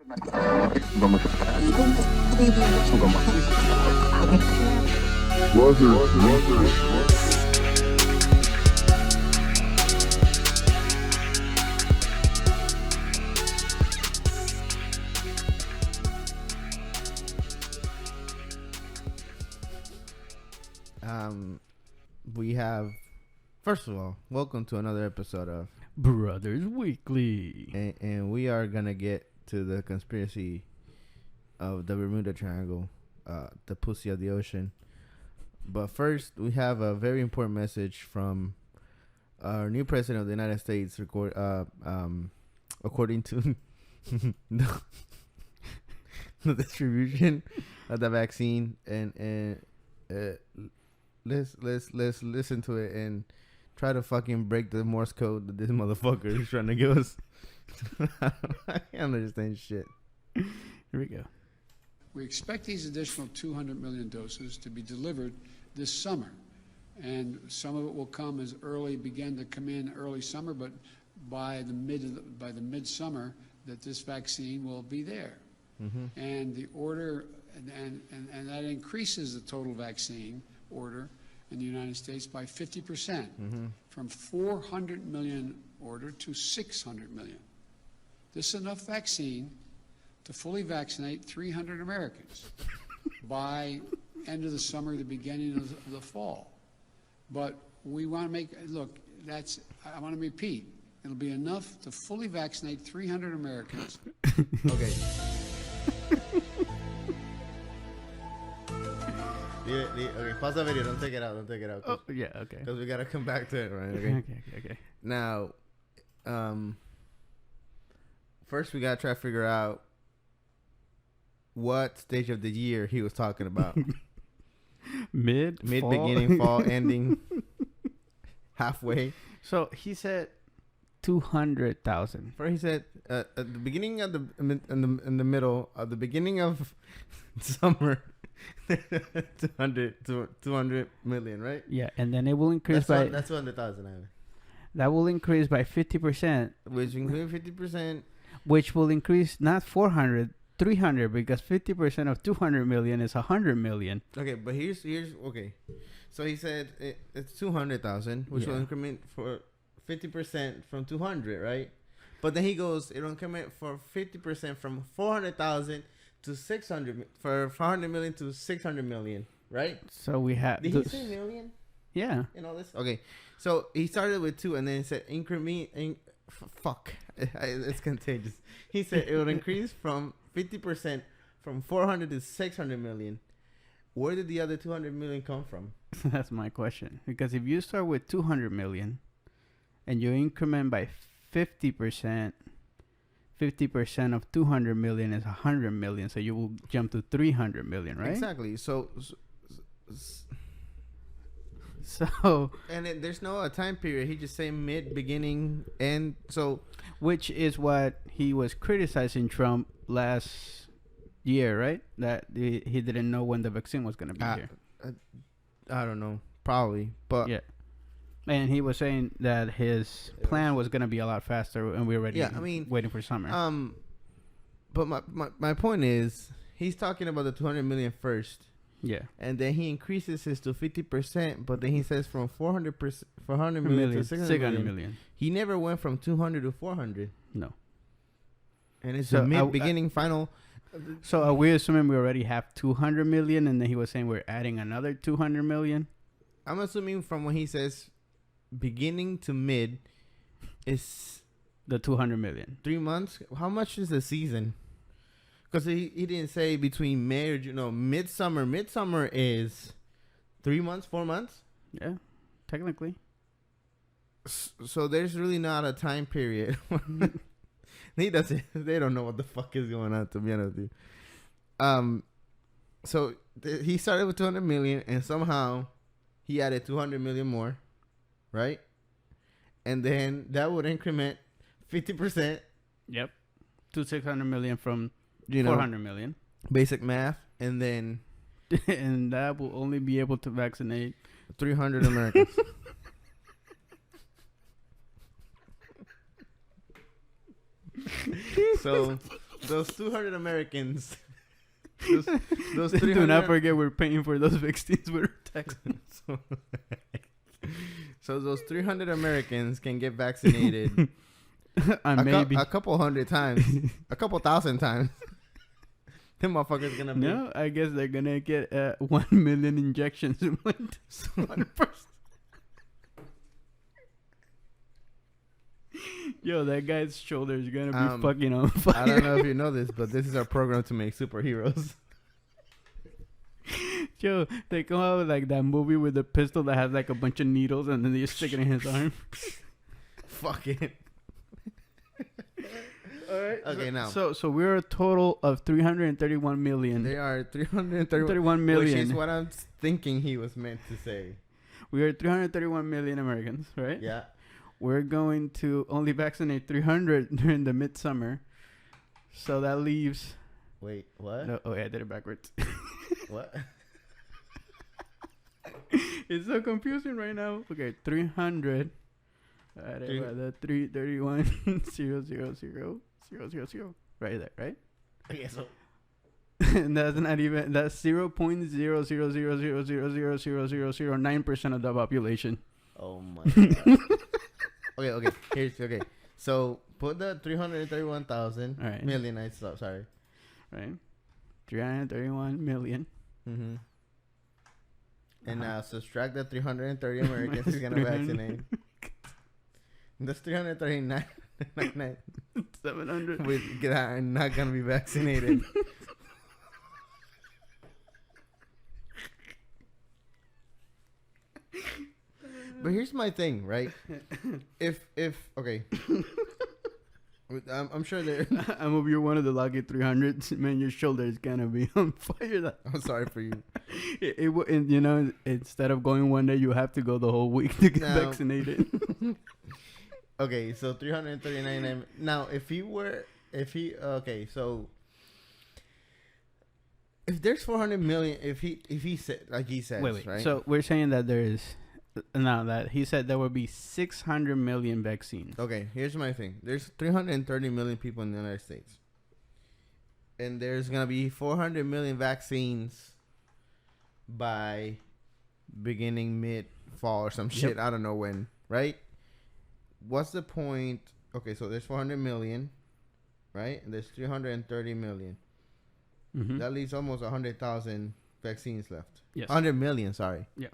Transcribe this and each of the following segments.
We have, first of all, welcome to another episode of Brothers Weekly. And we are going to get to the conspiracy of the Bermuda Triangle, the pussy of the ocean. But first, we have a very important message from our new president of the United States, according to the distribution of the vaccine. And let's listen to it and try to fucking break the Morse code that this motherfucker is trying to give us. I can't understand shit. Here we go. We expect these additional 200 million doses to be delivered this summer, and some of it will come begin to come in early summer, but by the midsummer that this vaccine will be there. Mm-hmm. And the order and that increases the total vaccine order in the United States by 50%, mm-hmm. from 400 million order to 600 million. This is enough vaccine to fully vaccinate 300 Americans by end of the summer, the beginning of the fall. But we want to make, look, I want to repeat, it'll be enough to fully vaccinate 300 Americans. Okay. Okay, pause the video. Don't take it out. Oh, yeah, okay. Because we got to come back to it, right? Okay. Now, first we got to try to figure out what stage of the year he was talking about. Mid, beginning, fall, ending, halfway. So he said 200,000. First he said at the beginning of in the middle of the beginning of summer. 200 million, right? Yeah, and then it will increase that's 200,000. That will increase by 50%, which includes 50%, which will increase not 400, 300, because 50% of 200 million is 100 million. Okay, but here's okay. So he said it's 200,000, which will increment for 50% from 200, right? But then he goes, it'll increment for 50% from 400,000 to 600 for 400 million to 600 million, right? So we have. Did he say million? Yeah. In all this? Okay. So he started with 2 and then he said increment. Fuck. It's contagious. He said it would increase from 50% from 400 to 600 million. Where did the other 200 million come from? That's my question. Because if you start with 200 million and you increment by 50%, 50% of 200 million is 100 million, so you will jump to 300 million, right? Exactly. So and there's no time period. He just say mid, beginning, end. So, which is what he was criticizing Trump last year, right? That he didn't know when the vaccine was going to be here. I don't know, probably, but yeah. And he was saying that his plan was going to be a lot faster, and we're already waiting for summer. But my point is, he's talking about the 200 million first. Yeah. And then he increases his to 50%, but then he says from 400 million to 600 million. He never went from 200 to 400. No. And it's a beginning, final. So are we assuming we already have 200 million, and then he was saying we're adding another 200 million? I'm assuming from when he says beginning to mid is the 200 million. 3 months. How much is the season? Because he didn't say between May or midsummer. Midsummer is 3 months, 4 months. Yeah, technically. So there's really not a time period. They don't know what the fuck is going on, to be honest with you. So he started with 200 million, and somehow he added 200 million more. Right? And then that would increment 50%. Yep. To 600 million from 400 million. Basic math. And then. And that will only be able to vaccinate 300 Americans. So those 200 Americans. Those 300. Do not forget we're paying for those vaccines with our taxes. So those 300 Americans can get vaccinated Maybe. a couple hundred times, a couple thousand times. Them motherfuckers gonna be. No, I guess they're gonna get 1 million injections in one person. Yo, that guy's shoulder is gonna be fucking on fire. I don't know if you know this, but this is our program to make superheroes. Yo, they come out with like that movie with the pistol that has like a bunch of needles and then they just stick it in his arm. Fuck it. All right. Okay, now. So we're a total of 331 million. They are 331 million. Which is what I'm thinking he was meant to say. We are 331 million Americans, right? Yeah. We're going to only vaccinate 300 during the midsummer. So that leaves... Wait, what? No, I did it backwards. What? It's so confusing right now. Okay, 300. The 331 000 000. Right there, right? Okay, so... And that's not even... That's 0.000000009% of the population. Oh my god. Okay. So put the 331,000 All right. million. I saw. Sorry. Right. 331 million. Mm-hmm. And now subtract the 330 Americans he's gonna vaccinate. That's 339. 700. Are not gonna be vaccinated. But here's my thing, right? If okay, I'm sure there. I'm hope you're one of the lucky 300s. Man, your shoulder is gonna be on fire. I'm sorry for you. And, you know, instead of going one day, you have to go the whole week to get vaccinated. Okay, so 339. Now, if there's 400 million, if he said, like he says, wait. right? So we're saying that there is, now that he said there will be 600 million vaccines. Okay, here's my thing. There's 330 million people in the United States. And there's going to be 400 million vaccines by beginning mid-fall or some shit. I don't know when, right? What's the point? Okay, so there's 400 million, right? And there's 330 million. Mm-hmm. That leaves almost 100,000 vaccines left. Yes. 100 million, sorry. Yeah.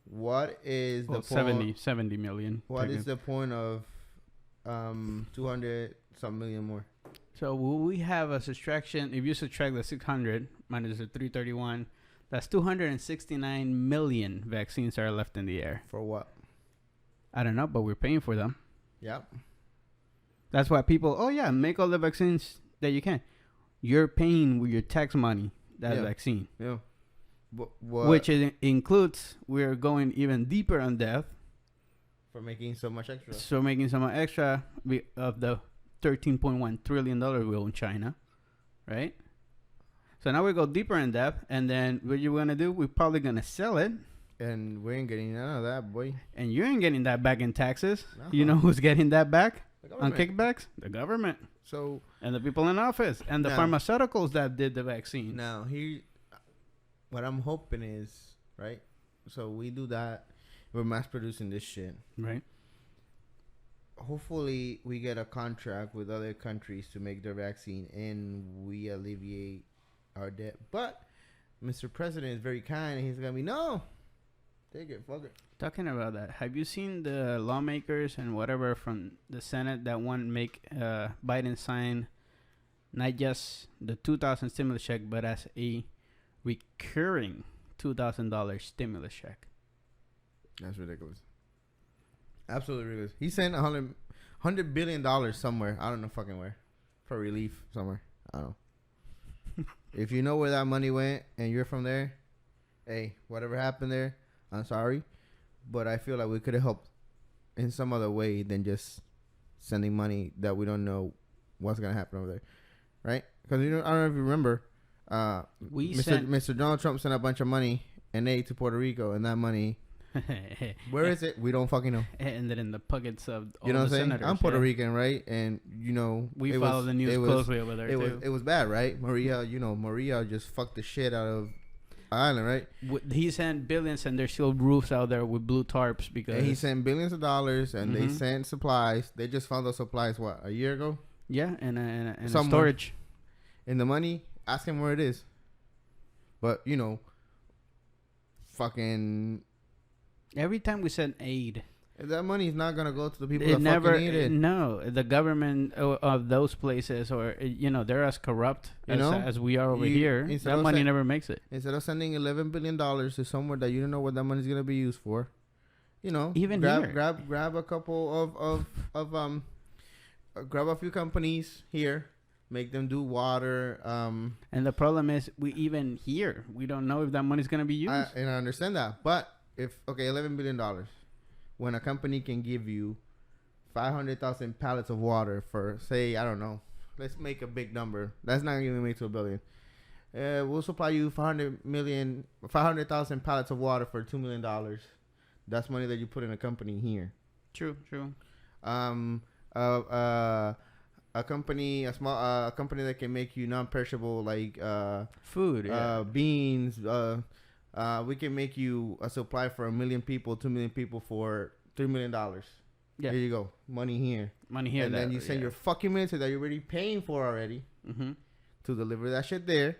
What is the point? 70 million. What is the point of 200 some million more? So will we have a subtraction? If you subtract the 600 minus the 331, that's 269 million vaccines are left in the air. For what? I don't know, but we're paying for them. Yep. That's why people, make all the vaccines that you can. You're paying with your tax money that vaccine. Yeah. Which includes, we're going even deeper on death. For making so much extra. So making so much extra of the $13.1 trillion we owe in China. Right? So now we go deeper in depth. And then what you're going to do, we're probably going to sell it. And we ain't getting none of that, boy. And you ain't getting that back in taxes. No. You know who's getting that back on government. kickbacks? The government. So And the people in office. And the pharmaceuticals that did the vaccine. now what I'm hoping is, right? So we do that. We're mass producing this shit. Right. Hopefully we get a contract with other countries to make their vaccine and we alleviate our debt. But Mr. President is very kind and he's going to be, no, take it, fuck it. Talking about that, have you seen the lawmakers and whatever from the Senate that want to make Biden sign not just the $2,000 stimulus check, but as a recurring $2,000 stimulus check? That's ridiculous. Absolutely ridiculous. He sent $100 billion somewhere. I don't know fucking where. For relief somewhere. I don't know. If you know where that money went and you're from there, hey, whatever happened there, I'm sorry. But I feel like we could have helped in some other way than just sending money that we don't know what's going to happen over there. Right? Because I don't know if you remember, Mr. Donald Trump sent a bunch of money and aid to Puerto Rico, and that money Where is it? We don't fucking know. And then in the pockets of all You know what the I'm saying? senators. I'm Puerto Rican, right? And We follow the news closely over there too. It was bad, right? Maria just fucked the shit out of island, right? He sent billions, and there's still roofs out there with blue tarps because. And he sent billions of dollars, and they sent supplies. They just found those supplies a year ago? Yeah, and storage. And the money, ask him where it is. But fucking. Every time we send aid, that money is not gonna go to the people it that never. fucking need it. No, the government of those places, or they're as corrupt as we are over here. That money never makes it. Instead of sending $11 billion to somewhere that you don't know what that money is gonna be used for, even grab a couple of grab a few companies here, make them do water. And the problem is, we don't know if that money is gonna be used. And I understand that, but $11 billion, when a company can give you 500,000 pallets of water for, say, I don't know, let's make a big number. That's not even make to $1 billion. We'll supply you 500,000 pallets of water for $2 million. That's money that you put in a company here. True. A company that can make you non-perishable, like food, beans. We can make you a supply for 1 million people, 2 million people for $3 million. Yeah. There you go. Money here. And then you send your fucking military that you're already paying for already to deliver that shit there.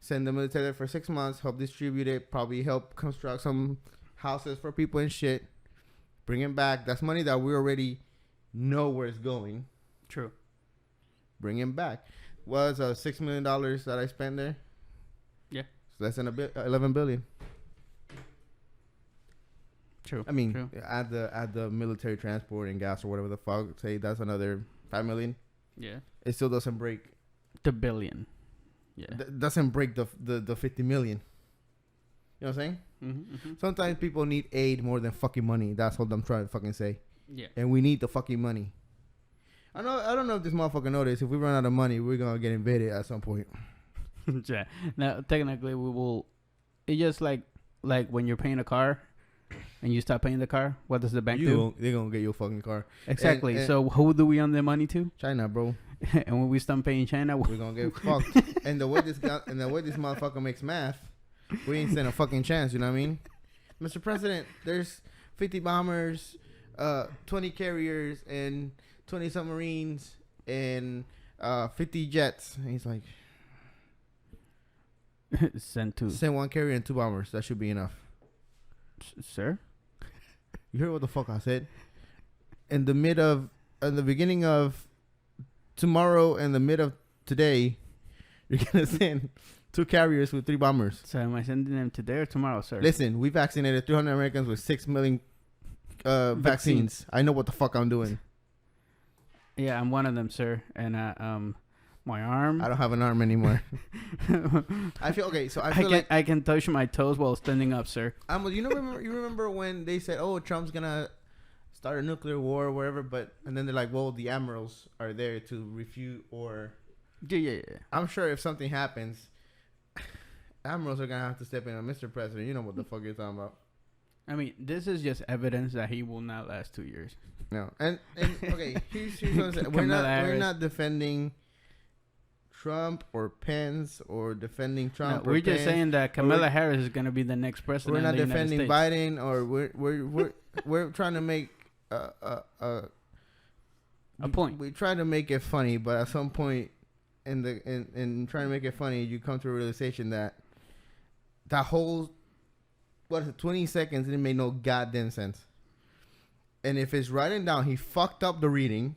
Send the military there for 6 months, help distribute it, probably help construct some houses for people and shit. Bring it back. That's money that we already know where it's going. True. Bring it back. Was $6 million that I spent there? Yeah. So less than $11 billion. True. I mean, add the military transport and gas or whatever the fuck. Say that's another $5 million. Yeah. It still doesn't break the billion. Yeah. Doesn't break the 50 million. You know what I'm saying? Sometimes people need aid more than fucking money. That's what I'm trying to fucking say. Yeah. And we need the fucking money. I don't know if this motherfucker noticed. If we run out of money, we're gonna get invaded at some point. Yeah. Now, technically, we will. It's just like when you're paying a car, and you stop paying the car. What does the bank do? They're gonna get your fucking car. Exactly. And so who do we owe the money to? China, bro. And when we stop paying China, we're gonna get fucked. And the way this motherfucker makes math, we ain't stand a fucking chance. You know what I mean, Mr. President? There's 50 bombers, 20 carriers, and 20 submarines, and 50 jets. And he's like, send 1 carrier and 2 bombers. That should be enough. Sir, you heard what the fuck I said? In the beginning of tomorrow and the mid of today, you're gonna send 2 carriers with 3 bombers. So am I sending them today or tomorrow, sir? Listen, we vaccinated 300 Americans with 6 million vaccines. I know what the fuck I'm doing. Yeah, I'm one of them, sir. And my arm. I don't have an arm anymore. I feel okay. So I can touch my toes while standing up, sir. You remember when they said, "Oh, Trump's gonna start a nuclear war or whatever," and then they're like, "Well, the admirals are there to refute or." Yeah. I'm sure if something happens, admirals are gonna have to step in. Mr. President, you know what the fuck you're talking about. I mean, this is just evidence that he will not last 2 years. No, and okay, here's what I'm saying. We're not defending Trump or Pence or defending Trump. No, we're just saying that Kamala Harris is going to be the next president. We're not defending Biden, or we're trying to make a point. We try to make it funny, but at some point in trying to make it funny, you come to a realization that whole 20 seconds didn't make no goddamn sense. And if it's writing down, he fucked up the reading.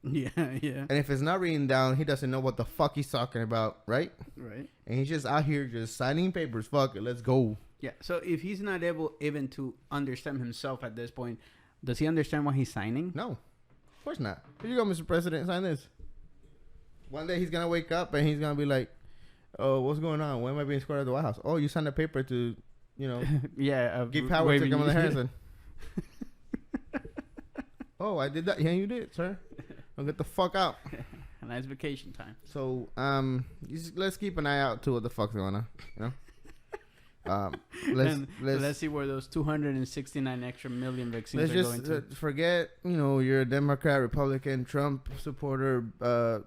Yeah. And if it's not reading down, he doesn't know what the fuck he's talking about, right? Right. And he's just out here just signing papers. Fuck it, let's go. Yeah. So if he's not able even to understand himself at this point, does he understand what he's signing? No, of course not. Here you go, Mr. President, sign this. One day he's gonna wake up and he's gonna be like, "Oh, what's going on? Why am I being escorted to the White House? Oh, you signed a paper to, give power to Kamala Harris." Oh, I did that. Yeah, you did, sir. I'll get the fuck out. A nice vacation time. So, let's keep an eye out to what the fuck's going on. Let's see where those 269 extra million vaccines let's are just going to. forget, you're a Democrat, Republican, Trump supporter,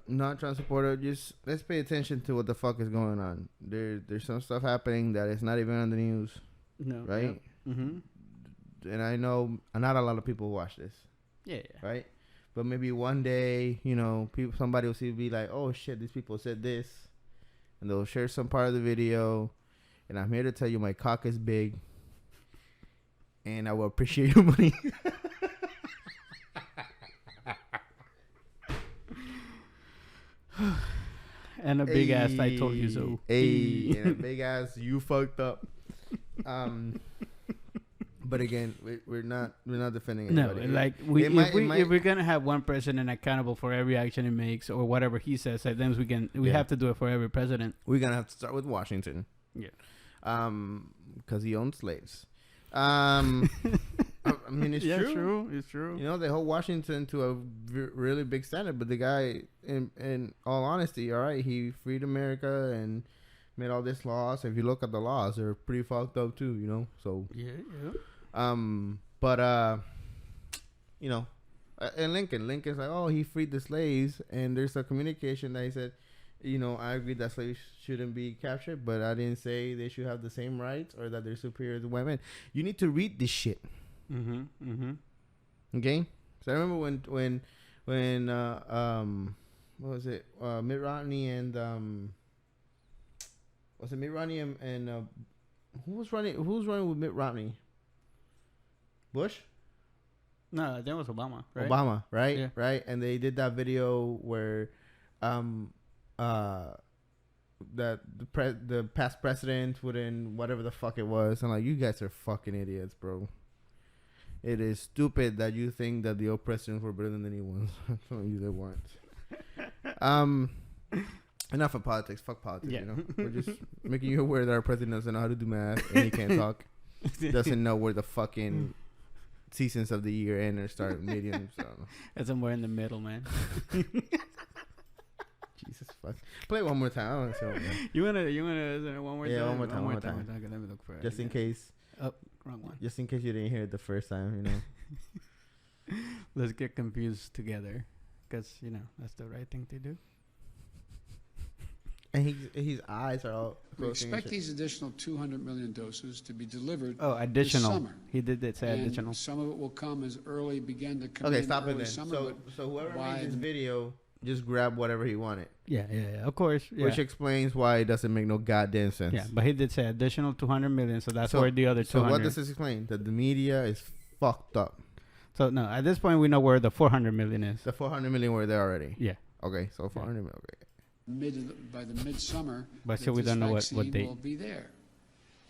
not Trump supporter. Just let's pay attention to what the fuck is going on. There's some stuff happening that is not even on the news, No, right? Yeah. Mm-hmm. And I know not a lot of people watch this, Yeah. right? But maybe one day, somebody will be like, oh shit, these people said this, and they'll share some part of the video. And I'm here to tell you my cock is big, and I will appreciate your money. And a big ass, I told you so. Hey, and a big ass, you fucked up. But again, we're not defending anybody. No, like if we're gonna have one president accountable for every action he makes or whatever he says, then we have to do it for every president. We're gonna have to start with Washington. Yeah. Because he owned slaves. I mean, it's true. It's true. They hold Washington to a really big standard, but the guy, in all honesty, all right, he freed America and made all these laws. If you look at the laws, they're pretty fucked up too. So yeah. and Lincoln's like, oh, he freed the slaves, and there's a communication that he said, I agree that slaves shouldn't be captured, but I didn't say they should have the same rights or that they're superior to white men. You need to read this shit. Okay? So I remember when what was it? Mitt Romney and was it Mitt Romney and who was running with Mitt Romney? Bush? No, I think it was Obama, right? Obama, right? Yeah. Right? And they did that video where that the past president wouldn't, whatever the fuck it was. I'm like, you guys are fucking idiots, bro. It is stupid that you think that the old presidents were better than the new ones. They weren't. Enough of politics. Fuck politics. Yeah. We're just making you aware that our president doesn't know how to do math and he can't talk. Doesn't know where the fucking seasons of the year end or start medium. So. It's somewhere in the middle, man. Jesus fuck. Play it one more time. I want to see You wanna listen one more time? Yeah, one more time. Okay, let me look for it. Just in case. Oh, wrong one. Just in case you didn't hear it the first time, Let's get confused together, because that's the right thing to do. And his eyes are all. We expect these additional 200 million doses to be delivered. Oh, additional. This summer. He did say And additional. some of it will come as early, begin to come Okay, in stop it early then. summer. So whoever by made this the- video just grabbed whatever he wanted, Yeah, of course. Yeah. which explains why it doesn't make no goddamn sense. Yeah, but he did say additional 200 million, so that's So- where the other 200. So what does this explain? That the media is fucked up. So no, at this point we know where the 400 million is. The 400 million were there already. Yeah, Okay, so 400 million. Okay. By the midsummer, but still we this don't know what vaccine date. will be there.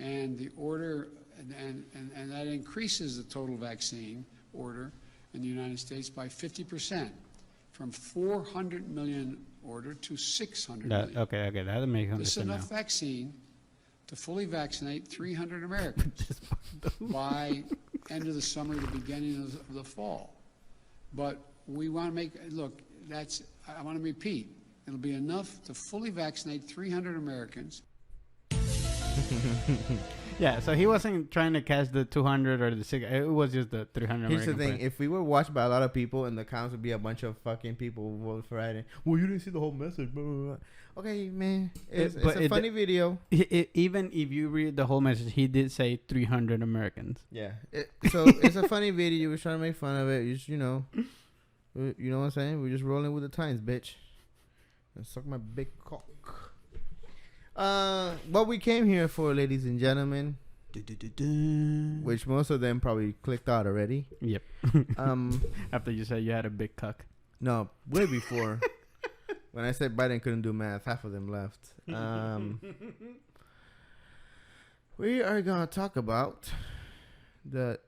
And the order, and that increases the total vaccine order in the United States by 50%, from 400 million order to 600 million. Okay, that makes This is sense now. enough vaccine to fully vaccinate 300 Americans by end of the summer, the beginning of the fall. But we want to I want to repeat, it'll be enough to fully vaccinate 300 Americans. Yeah, so he wasn't trying to catch the 200 or the 6. It was just the 300. Here's the American thing: if we were watched by a lot of people, and the counts would be a bunch of fucking people who voted for it. Well, you didn't see the whole message. Blah, blah, blah. Okay, man, it's a funny video. Even if you read the whole message, he did say 300 Americans. Yeah, so it's a funny video. We're trying to make fun of it. You know what I'm saying? We're just rolling with the times, bitch. And suck my big cock. What we came here for, ladies and gentlemen, which most of them probably clicked out already. Yep. After you said you had a big cock. No, way before. When I said Biden couldn't do math, half of them left. We are gonna talk about the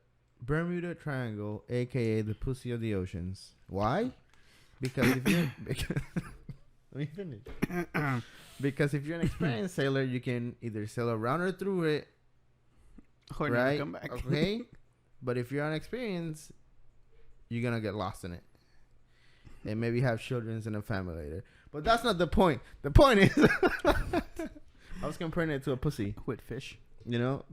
Bermuda Triangle, aka the pussy of the oceans. Why? Because if you're let me finish. Because if you're an experienced sailor, you can either sail around or through it, Or right? never come back. Okay. But if you're unexperienced, you're gonna get lost in it, and maybe have children and a family later. But that's not the point. The point is, I was comparing it to a pussy. With fish. You know,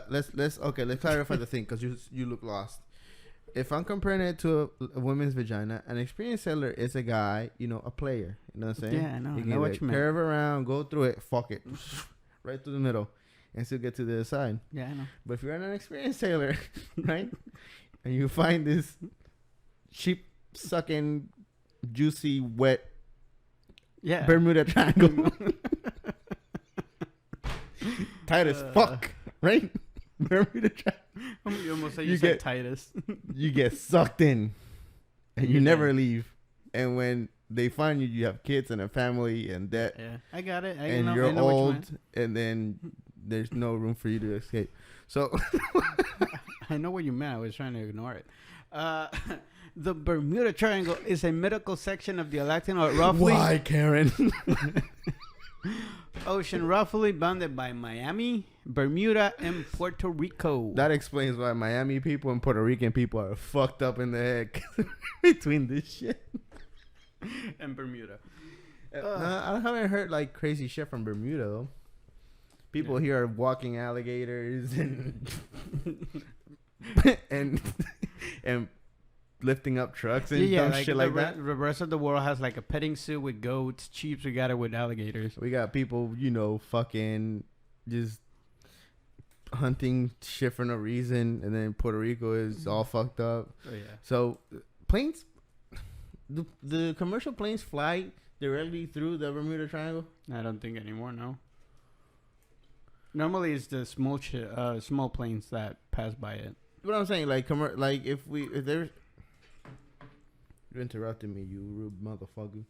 let's clarify the thing because you look lost. If I'm comparing it to a woman's vagina, an experienced sailor is a guy, you know, a player. You know what I'm saying? Yeah, I know. You I can know what you meant. curve around, go through it, fuck it, right through the middle, and still get to the other side. Yeah, I know. But if you're an experienced sailor, right, and you find this sheep sucking, juicy, wet Yeah. Bermuda Triangle, tight as fuck, right? Bermuda Triangle. You almost said You you said get- Titus. You get sucked in, and you You're never done. leave. And when they find you, you have kids and a family and debt, Yeah, I got it. and I you're know what you old, meant. and then there's no room for you to escape. So I know what you meant. I was trying to ignore it. The Bermuda Triangle is a medical section of the Atlantic roughly Karen? ocean roughly bounded by Miami, Bermuda, and Puerto Rico. That explains why Miami people and Puerto Rican people are fucked up in the head between this shit. and Bermuda. I haven't heard like crazy shit from Bermuda though. People here are walking alligators and and lifting up trucks and dumb shit like that. The rest of the world has like a petting zoo with goats. Chiefs, we got it with alligators. We got people, you know, fucking just hunting shit for no reason, and then Puerto Rico is all fucked up. Oh yeah. So planes, the commercial planes fly directly through the Bermuda Triangle. I don't think anymore. No. Normally, it's the small planes that pass by it. What I'm saying, like, if there's, you interrupted me, you rude motherfucker.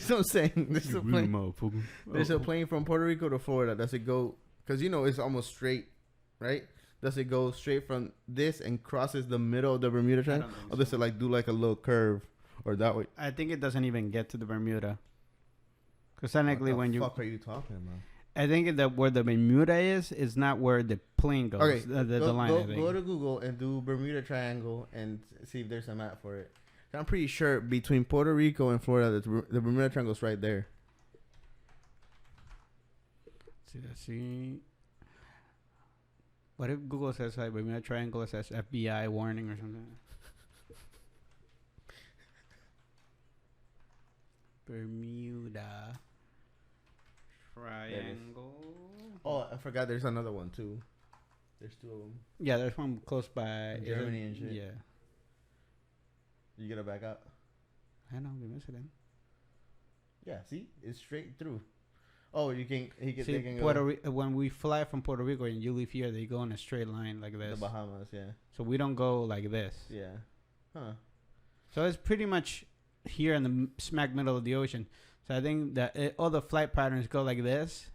So I'm saying, there's a plane from Puerto Rico to Florida. Does it go? Because you know it's almost straight, right? Does it go straight from this and crosses the middle of the Bermuda Triangle, or does it like do like a little curve, or that way? I think it doesn't even get to the Bermuda. Because technically, What when the you, fuck are you talking about? I think that where the Bermuda is not where the plane goes. Okay, the line. I think. Go to Google and do Bermuda Triangle and see if there's a map for it. I'm pretty sure between Puerto Rico and Florida, the Bermuda Triangle's right there. Let's see. What if Google says like Bermuda Triangle, it says FBI warning or something? Bermuda Triangle. Oh, I forgot. There's another one too. There's two of them. Yeah, there's one close by Germany and shit. Yeah, You gotta back up. I know. We missed it then. Yeah, see, it's straight through. Oh, you can. They See, can when we fly from Puerto Rico and you leave here, they go in a straight line like go this. the Bahamas. Yeah, So we don't go like this. yeah, huh? So it's pretty much here in the smack middle of the ocean. So I think that all the flight patterns go like this,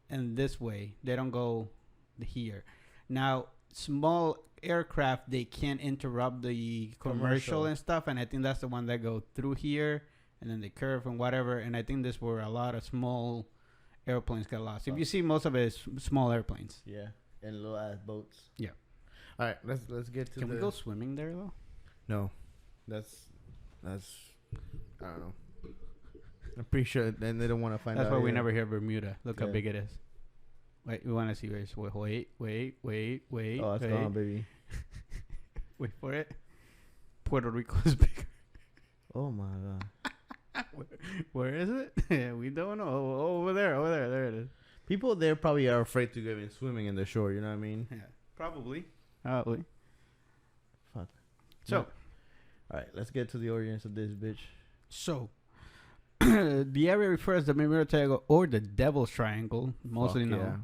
and this way. They don't go here. Now, small aircraft, they can't interrupt the commercial and stuff, and I think that's the one that go through here, and then they curve and whatever, and I think this where a lot of small airplanes get lost. If you see, most of it is small airplanes. Yeah, and little ass boats. Yeah. All right, let's get to. Can we go swimming there though? No, that's I don't know. I'm pretty sure then they don't want to find out. That's why we either. never hear Bermuda. Look how Yeah. big it is. Wait, we want to see where it's. Wait. Oh, it's gone, baby. Wait for it. Puerto Rico is bigger. Oh my god. Where is it? Yeah, we don't know. Oh, over there. There it is. People there probably are afraid to go in swimming in the shore. You know what I mean? Yeah, probably. Fuck. So, All right, let's get to the origins of this bitch. So, the area refers to the Bermuda Triangle or the Devil's Triangle, mostly Fuck known. yeah.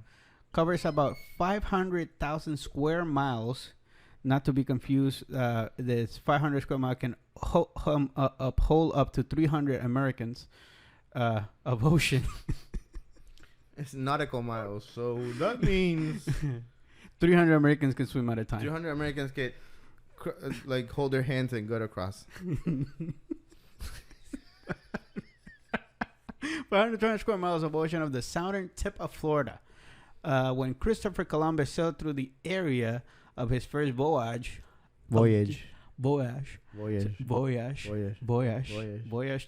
Covers about 500,000 square miles. Not to be confused, this 500 square mile can uphold up to 300 Americans of ocean. It's nautical miles, so that means 300 Americans can swim at a time. 200 Americans get like hold their hands and go across. 520 square miles of ocean of the southern tip of Florida. When Christopher Columbus sailed through the area of his first voyage to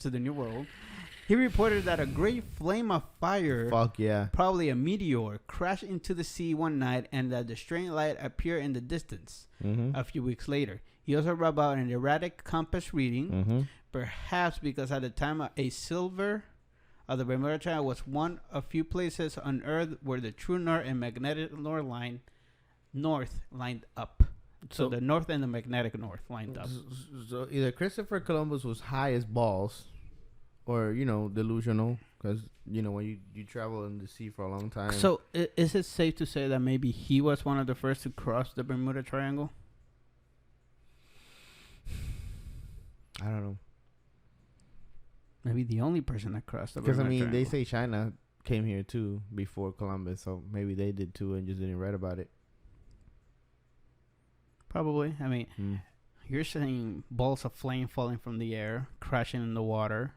the New World, He reported that a great flame of fire, Fuck yeah. probably a meteor, crashed into the sea one night and that the strange light appeared in the distance a few weeks later. He also wrote about an erratic compass reading, perhaps because at the time a silver of the Bermuda Triangle was one of few places on Earth where the true north and magnetic north lined up. So the north and the magnetic north lined up. So either Christopher Columbus was high as balls, or delusional, because when you travel in the sea for a long time. So is it safe to say that maybe he was one of the first to cross the Bermuda Triangle? I don't know. Maybe the only person that crossed the Bermuda Because Triangle. they say China came here too before Columbus, so maybe they did too and just didn't write about it. Probably. I mean, you're saying balls of flame falling from the air, crashing in the water,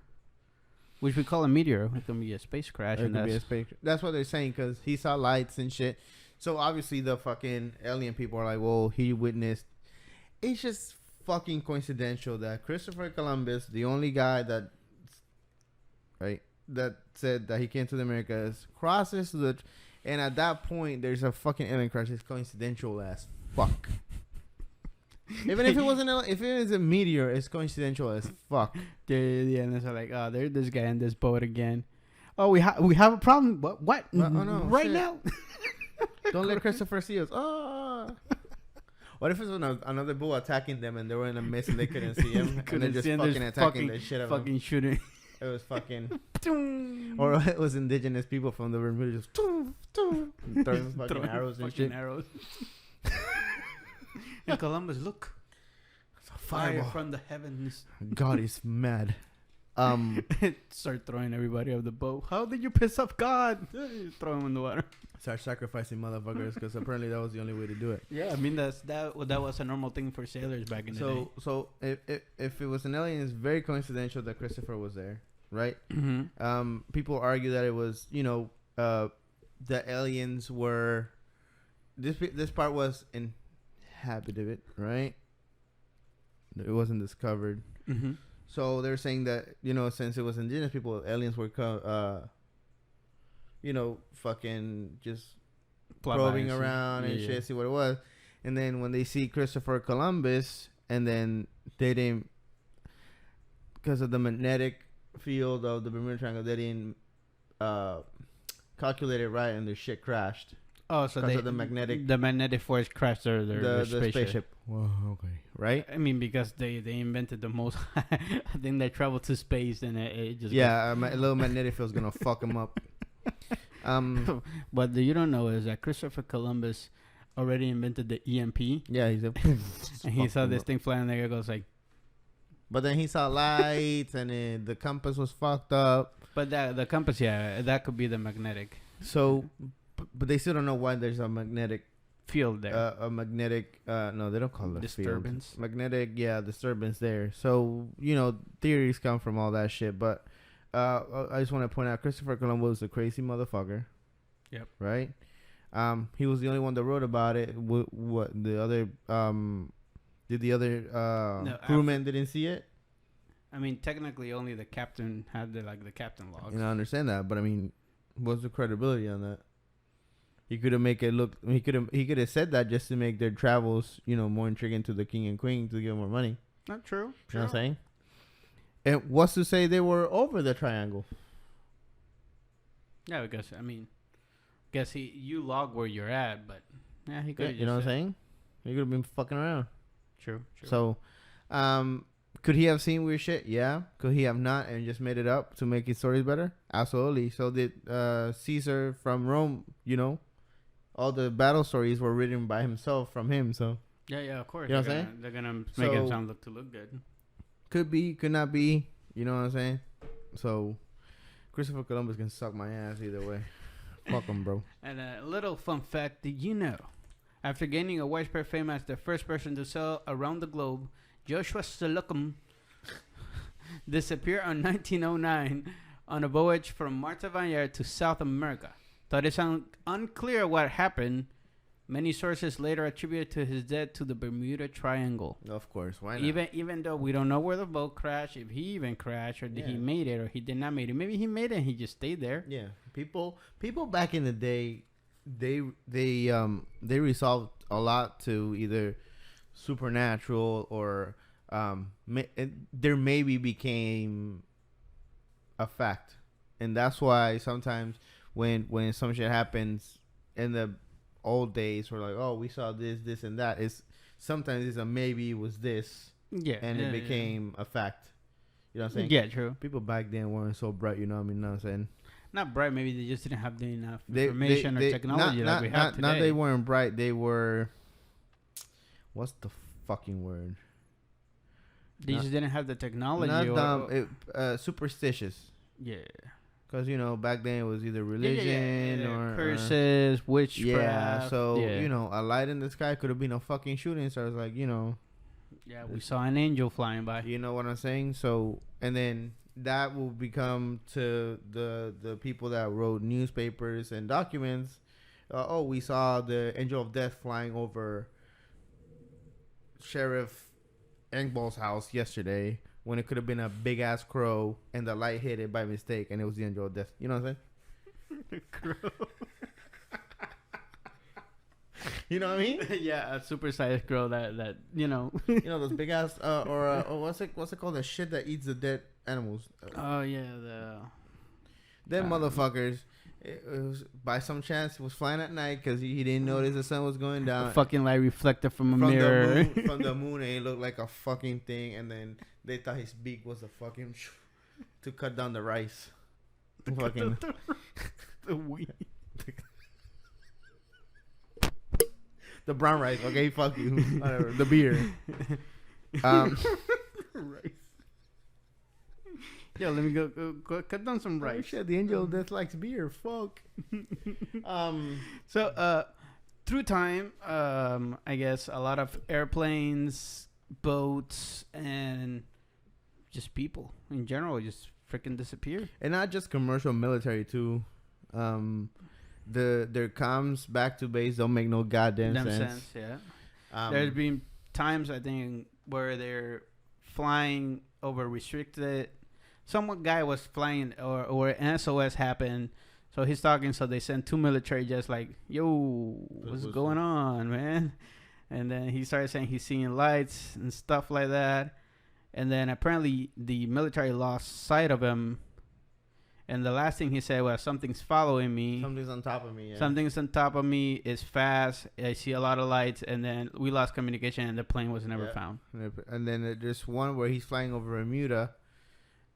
which we call a meteor. It can be a space crash. It could be a space. That's what they're saying, because he saw lights and shit. So obviously the fucking alien people are like, well, he witnessed. It's just fucking coincidental that Christopher Columbus, the only guy that said that he came to the Americas, crosses and at that point there's a fucking alien crash. It's coincidental as fuck. Even if it wasn't, if it was a meteor, it's coincidental as fuck. The aliens are like, oh, there's this guy in this boat again. Oh, we have a problem. What? Oh, no, right shit. now? Don't let Christopher see us. Oh. What if it was another bull attacking them and they were in a mist and they couldn't see him and they're just fucking attacking the shit out of fucking him? shooting. It was fucking, or it was indigenous people from the Bermuda just throwing fucking arrows and shit. Arrows. And Columbus, look, fire Fireball. from the heavens. God is mad. Start throwing everybody off the boat. How did you piss off God? Throw him in the water. Start sacrificing motherfuckers, because apparently that was the only way to do it. Yeah, I mean that was a normal thing for sailors back in the day. So if it was an alien, it's very coincidental that Christopher was there, right? People argue that it was the aliens were this part was inhabited, right? It wasn't discovered. So they're saying that since it was indigenous people, aliens were fucking just probing around and shit, see what it was. And then when they see Christopher Columbus, and then they didn't, because of the magnetic field of the Bermuda Triangle, they didn't calculate it right, and their shit crashed. Oh, so the magnetic force crashed their spaceship. Whoa, okay, right? I mean, because they invented the most thing that traveled to space, and it just a little magnetic field's gonna fuck them up. What you don't know is that Christopher Columbus already invented the EMP. Yeah, he's and he saw this thing flying, and there it goes like. But then he saw lights, and the compass was fucked up. But the compass, that could be the magnetic. So, but they still don't know why there's a magnetic field there. A magnetic, no, they don't call it disturbance. Field. Magnetic, disturbance there. So theories come from all that shit. But I just want to point out, Christopher Columbus was a crazy motherfucker. Yep. Right. He was the only one that wrote about it. What the other did the other crewmen didn't see it? I mean, technically, only the captain had the captain logs. I understand that, but I mean, what's the credibility on that? He could have make it look. He could have said that just to make their travels, more intriguing to the king and queen to give more money. Not true. You know what I'm saying? And what's to say they were over the triangle? Yeah, because I mean, you log where you're at, but he could. You know what I'm saying? He could have been fucking around. True. So, could he have seen weird shit? Yeah. Could he have not and just made it up to make his stories better? Absolutely. So did Caesar from Rome. All the battle stories were written by himself from him. So yeah, of course. You know what I'm saying? They're gonna make him sound look good. Could be, could not be. You know what I'm saying? So Christopher Columbus can suck my ass either way. Fuck him, bro. And a little fun fact: did you know? After gaining a widespread fame as the first person to sail around the globe, Joshua Slocum disappeared in 1909 on a voyage from Martha Vineyard to South America. Though it sounds unclear what happened, Many sources later attributed to his death to the Bermuda Triangle. Of course, why not? Even though we don't know where the boat crashed, if he even crashed, or did he made it, or he did not make it. Maybe he made it and he just stayed there. Yeah, people back in the day, they resolved a lot to either supernatural or there maybe became a fact, and that's why sometimes when some shit happens in the old days, we're like, oh, we saw this and that. Sometimes it's a maybe it was this, and it became a fact. You know what I'm saying? Yeah, true. People back then weren't so bright. You know what I mean? Know what I'm saying? Not bright. Maybe they just didn't have enough information or technology like we have today. Not they weren't bright. They were. What's the fucking word? They just didn't have the technology. Not dumb. Superstitious. Yeah. Because, back then it was either religion or curses, witchcraft. Yeah, so, a light in the sky could have been a fucking shooting star. It's like, Yeah, we saw an angel flying by. You know what I'm saying? So, and then that will become to the people that wrote newspapers and documents. We saw the angel of death flying over Sheriff Engball's house yesterday, when it could have been a big ass crow and the light hit it by mistake and it was the angel of death. You know what I'm saying? Crow. You know what I mean? Yeah, a supersized crow that those big ass or what's it called? The shit that eats the dead animals. Oh yeah, them motherfuckers. It was by some chance he was flying at night because he didn't notice the sun was going down. A fucking light reflected from a mirror from the moon, and it looked like a fucking thing. And then they thought his beak was a fucking to cut down the rice. Fucking the wheat. The brown rice. Okay, fuck you. Whatever. The beer. Rice. Yo, let me go cut down some rice. Oh, shit, the angel of death likes beer. Fuck. So, through time, I guess a lot of airplanes, boats, and just people in general just freaking disappear. And not just commercial, military too. Their comms back to base don't make no goddamn sense. Yeah. There's been times, I think, where they're flying over restricted. Some guy was flying or an SOS happened. So he's talking. So they sent 2 military jets like, yo, what's going on, man? And then he started saying he's seeing lights and stuff like that. And then apparently the military lost sight of him. And the last thing he said was, something's following me. Something's on top of me. Yeah. Something's on top of me. It's fast. I see a lot of lights. And then we lost communication and the plane was never found. And then there's one where he's flying over Bermuda.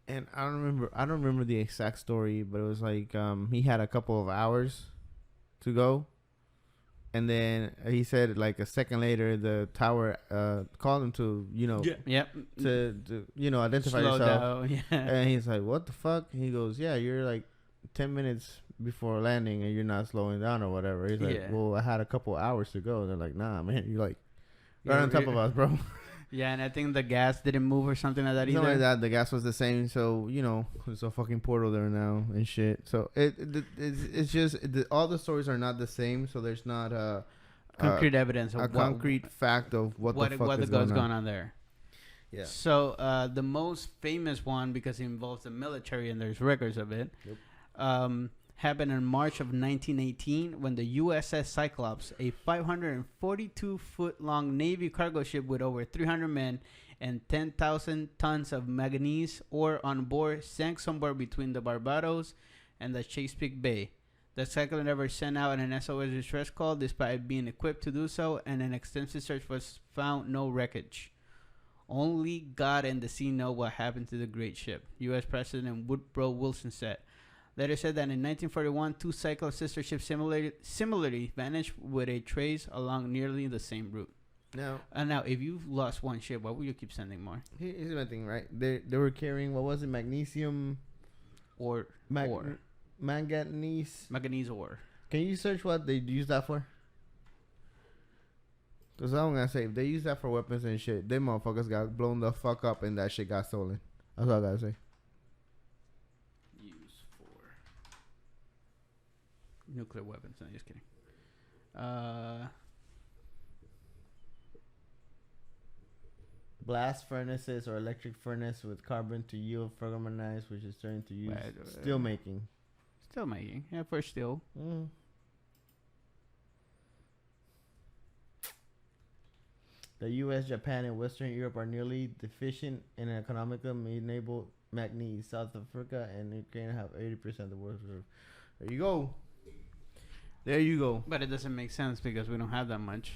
And I don't remember the exact story, but it was like he had a couple of hours to go. And then he said like a second later, the tower called him to, to identify slow yourself. down, yeah. And he's like, what the fuck? And he goes, yeah, you're like 10 minutes before landing and you're not slowing down or whatever. He's like, well, I had a couple hours to go. And they're like, nah, man, you're like right on top of us, bro. Yeah, and I think the gas didn't move or something like that either. Something like that. The gas was the same. So, there's a fucking portal there now and shit. So, it's just, all the stories are not the same. So, there's not concrete evidence of concrete fact of what the fuck is going on there. Yeah. So, the most famous one, because it involves the military and there's records of it, happened in March of 1918 when the USS Cyclops, a 542-foot-long Navy cargo ship with over 300 men and 10,000 tons of manganese ore on board, sank somewhere between the Barbados and the Chesapeake Bay. The Cyclone never sent out an SOS distress call despite being equipped to do so, and an extensive search was found no wreckage. Only God and the sea know what happened to the great ship, U.S. President Woodrow Wilson said. Later said that in 1941, 2 Cyclops sister ships similarly vanished with a trace along nearly the same route. Now, if you lost one ship, why would you keep sending more? Here's my thing, right? They were carrying, what was it, magnesium? Ore. Manganese. Manganese ore. Can you search what they use that for? Because I'm going to say, if they use that for weapons and shit, them motherfuckers got blown the fuck up and that shit got stolen. That's all I got to say. Nuclear weapons. No, just kidding. blast furnaces or electric furnace with carbon to yield fulminized, which is turning to use steel making. Still making. Yeah, for steel. Mm. The U.S., Japan, and Western Europe are nearly deficient in economically enabled manganese. South Africa and Ukraine have 80% of the world's reserve. There you go. There you go. But it doesn't make sense because we don't have that much.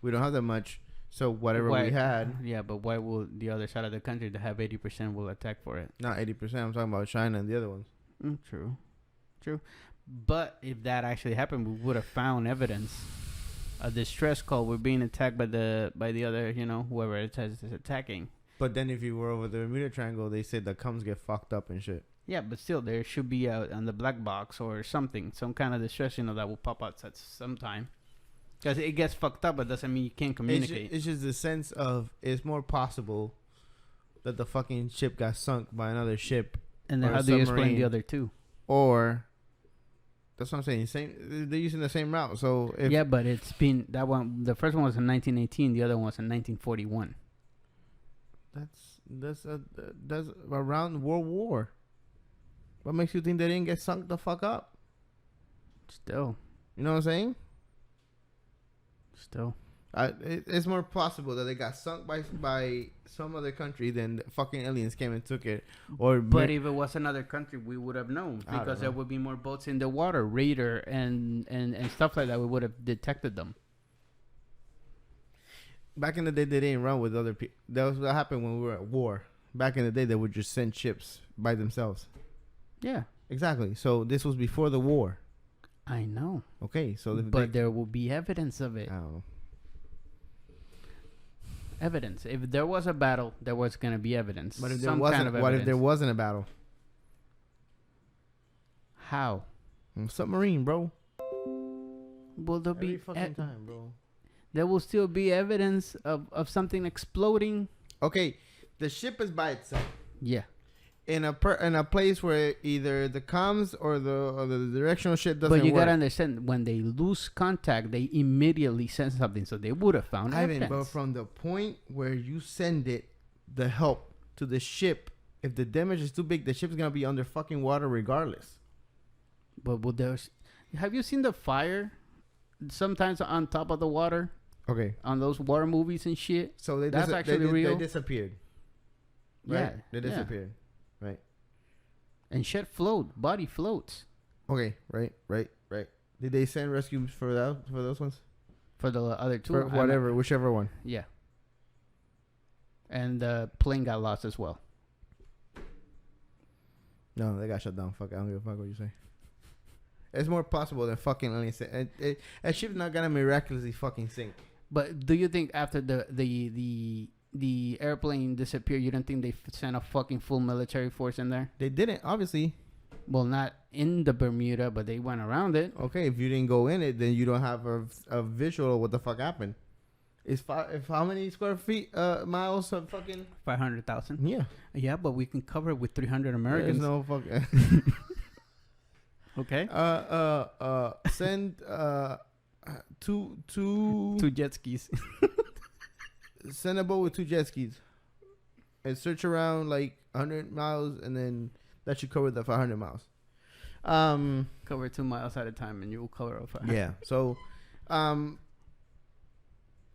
We don't have that much. So whatever we had. Yeah, but why will the other side of the country that have 80% will attack for it? Not 80%. I'm talking about China and the other ones. True. But if that actually happened, we would have found evidence. A distress call. We're being attacked by the other, whoever it says is attacking. But then if you were over the Bermuda Triangle, they said the comms get fucked up and shit. Yeah, but still, there should be on the black box or something, some kind of distress, that will pop out at some time. Because it gets fucked up, but doesn't mean you can't communicate. It's just the sense of it's more possible that the fucking ship got sunk by another ship. And then how do you explain the other two? Or that's what I'm saying. They're using the same route. So yeah, but it's been that one. The first one was in 1918. The other one was in 1941. That's around World War. What makes you think they didn't get sunk the fuck up? Still, you know what I'm saying? Still, it's more possible that they got sunk by some other country than the fucking aliens came and took it. But if it was another country, we would have known because there would be more boats in the water, radar and stuff like that. We would have detected them. Back in the day, they didn't run with other people. That was what happened when we were at war. Back in the day, they would just send ships by themselves. Yeah, exactly. So this was before the war. I know. Okay, so but there will be evidence of it. I don't know. Evidence. If there was a battle, there was going to be evidence. But if there wasn't, what if there wasn't a battle? How? Submarine, bro. Well, there'll Every be fucking time, bro. There will still be evidence of something exploding. Okay, the ship is by itself. Yeah. In a place where either the comms or the directional shit doesn't work. But you gotta understand, when they lose contact, they immediately send something. So they would have found evidence. But from the point where you send it, the help to the ship, if the damage is too big, the ship's gonna be under fucking water regardless. But have you seen the fire? Sometimes on top of the water. Okay. On those war movies and shit. So that's actually real. They disappeared. Right? Yeah. They disappeared. Right. And shit body floats. Okay, right. Did they send rescues for those ones? For the other two? For whatever, whichever one. Yeah. And the plane got lost as well. No, they got shut down. Fuck, I don't give a fuck what you say. It's more possible than fucking aliens. A ship's not gonna miraculously fucking sink. But do you think after the airplane disappeared, you don't think they sent a fucking full military force in there? They didn't, obviously. Well, not in the Bermuda, but they went around it. Okay, if you didn't go in it, then you don't have a visual of what the fuck happened. If how many square feet, miles of fucking 500,000? Yeah. Yeah, but we can cover it with 300 Americans. There's no fucking. Okay. Send two jet skis. Send a boat with 2 jet skis and search around like 100 miles, and then that should cover the 500 miles. Cover 2 miles at a time, and you will cover 500. Yeah. So,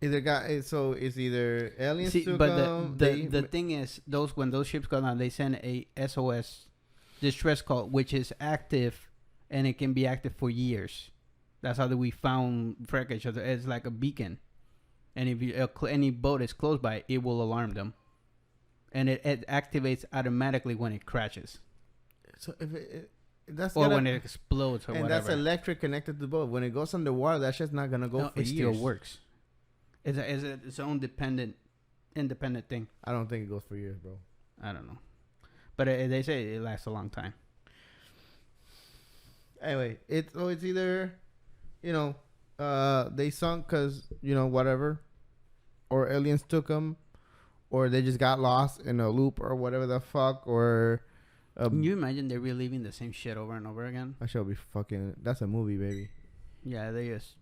it's either aliens. But the thing is, when those ships go down, they send a SOS distress call, which is active, and it can be active for years. That's how we found wreckage. It's like a beacon. And if any boat is close by, it will alarm them. And it activates automatically when it crashes. So if that's when it explodes or and whatever. That's electric connected to the boat. When it goes underwater, that shit's not gonna go for years. It still works. It's its own independent thing. I don't think it goes for years, bro. I don't know, but they say it lasts a long time. Anyway, it's either, they sunk because whatever, or aliens took them, or they just got lost in a loop or whatever the fuck, or. Can you imagine they're reliving the same shit over and over again? I shall be fucking. That's a movie, baby. Yeah, they just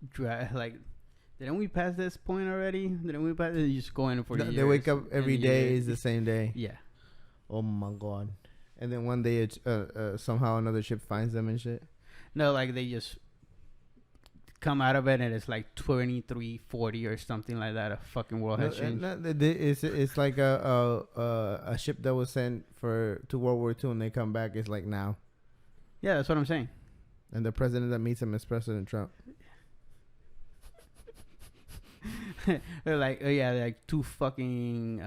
Didn't we pass this point already? Didn't we pass it? You just go in for years. They wake up every and day years. is the same day. Yeah. Oh my god! And then one day, somehow another ship finds them and shit. No, like they just come out of it and it's like 2340 or something like that. A fucking world has changed. It's like a ship that was sent to World War II and they come back. It's like now. Yeah, that's what I'm saying. And the president that meets him is President Trump. They're like, oh yeah, they're like two fucking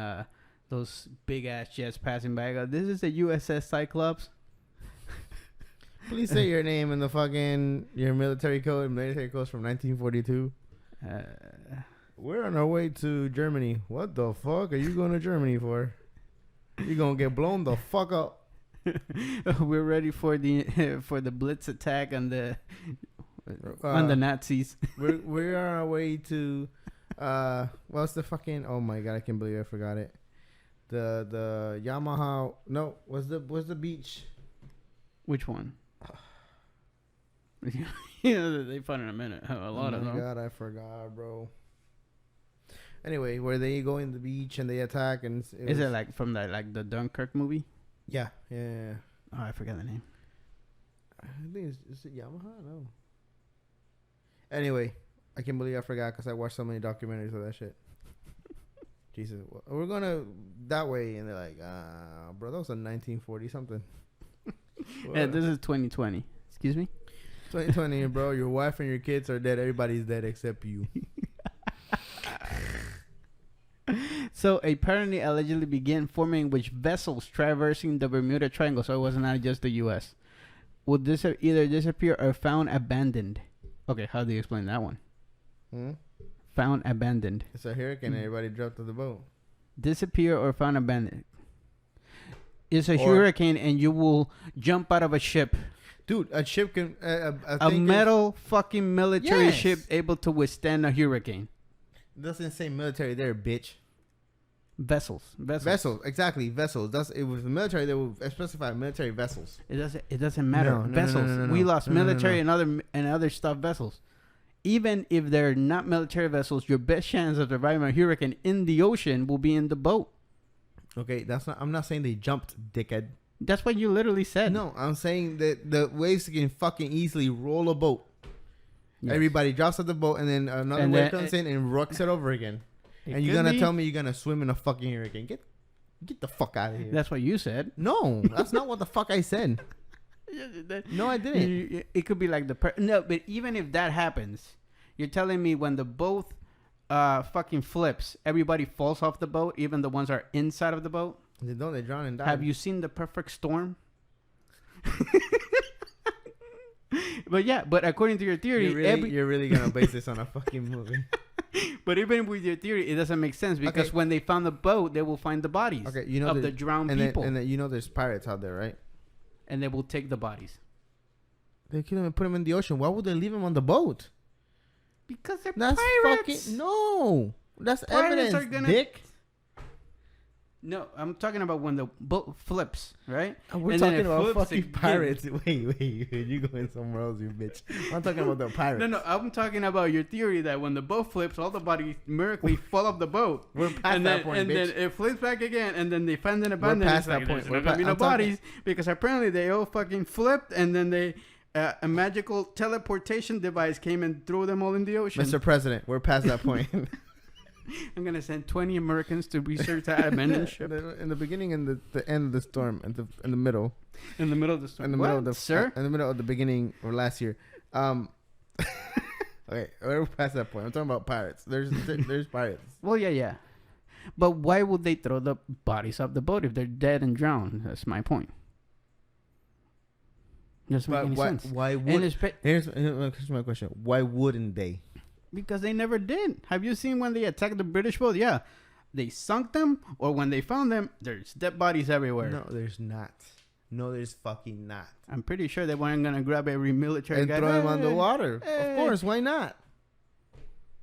those big ass jets passing by. I go, this is the USS Cyclops. Please say your name in your military code. Military code's from 1942. We're on our way to Germany. What the fuck are you going to Germany for? You're gonna get blown the fuck up. We're ready for the Blitz attack on the Nazis. We're on our way to what's the fucking, oh my god, I can't believe I forgot it. The Yamaha, no, what's the beach? Which one? Yeah, they found in a minute. A lot of them. Oh my god, I forgot, bro. Anyway, where they go in the beach and they attack and is it like from the Dunkirk movie? Yeah. Oh, I forgot the name. I think is it Yamaha? No. Anyway, I can't believe I forgot because I watched so many documentaries of that shit. Jesus, we're gonna that way, and they're like, bro, that was a 1940 something. Yeah, this is 2020. Excuse me. 2020, bro. Your wife and your kids are dead. Everybody's dead except you. So apparently, allegedly began forming which vessels traversing the Bermuda Triangle. So it was not just the U.S. Would this either disappear or found abandoned? Okay, how do you explain that one? Found abandoned. It's a hurricane. Everybody dropped to the boat. Disappear or found abandoned. It's a hurricane, and you will jump out of a ship. Dude, a ship can a metal fucking military ship able to withstand a hurricane. Doesn't say military there, bitch. Vessels, exactly, vessels. It was the military. They will specify military vessels. It doesn't matter. Vessels. We lost military and other stuff vessels. Even if they're not military vessels, your best chance of surviving a hurricane in the ocean will be in the boat. Okay, I'm not saying they jumped, dickhead. That's what you literally said. No, I'm saying that the waves can fucking easily roll a boat. Yes. Everybody drops at the boat, and then another wave comes in and rocks it over again. And you're gonna tell me you're gonna swim in a fucking hurricane? Get the fuck out of here. That's what you said. No, that's not what the fuck I said. No, I didn't. It could be like no, but even if that happens, you're telling me when the boat fucking flips, everybody falls off the boat, even the ones that are inside of the boat. They drown and die. Have you seen The Perfect Storm? But according to your theory, you're really gonna base this on a fucking movie. But even with your theory, it doesn't make sense because when they found the boat, they will find the bodies of the drowned people. And then there's pirates out there, right? And they will take the bodies. They kill them and put them in the ocean. Why would they leave them on the boat? Because they're pirates. No, that's pirates evidence, dick. No, I'm talking about when the boat flips, right? We're talking about fucking pirates. Wait, you going somewhere else, you bitch. I'm talking about the pirates. No, I'm talking about your theory that when the boat flips, all the bodies miraculously fall off the boat. We're past that point, and bitch. then it flips back again, and then they find an abandoned. We're past that point. There's not gonna be no bodies because apparently they all fucking flipped, and then a magical teleportation device came and threw them all in the ocean. Mr. President, we're past that point. I'm gonna send 20 Americans to research that abandoned ship. In the beginning and the end of the storm, in the middle. In the middle of the storm. In the middle of the beginning or last year. Okay, we're past that point. I'm talking about pirates. There's pirates. Well, yeah. But why would they throw the bodies off the boat if they're dead and drowned? That's my point. Doesn't make any sense. Why would? Here's my question. Why wouldn't they? Because they never did. Have you seen when they attacked the British boat? Yeah. They sunk them, or when they found them, there's dead bodies everywhere. No, there's not. No, there's fucking not. I'm pretty sure they weren't going to grab every military guy. And throw him on the water. Of course, why not?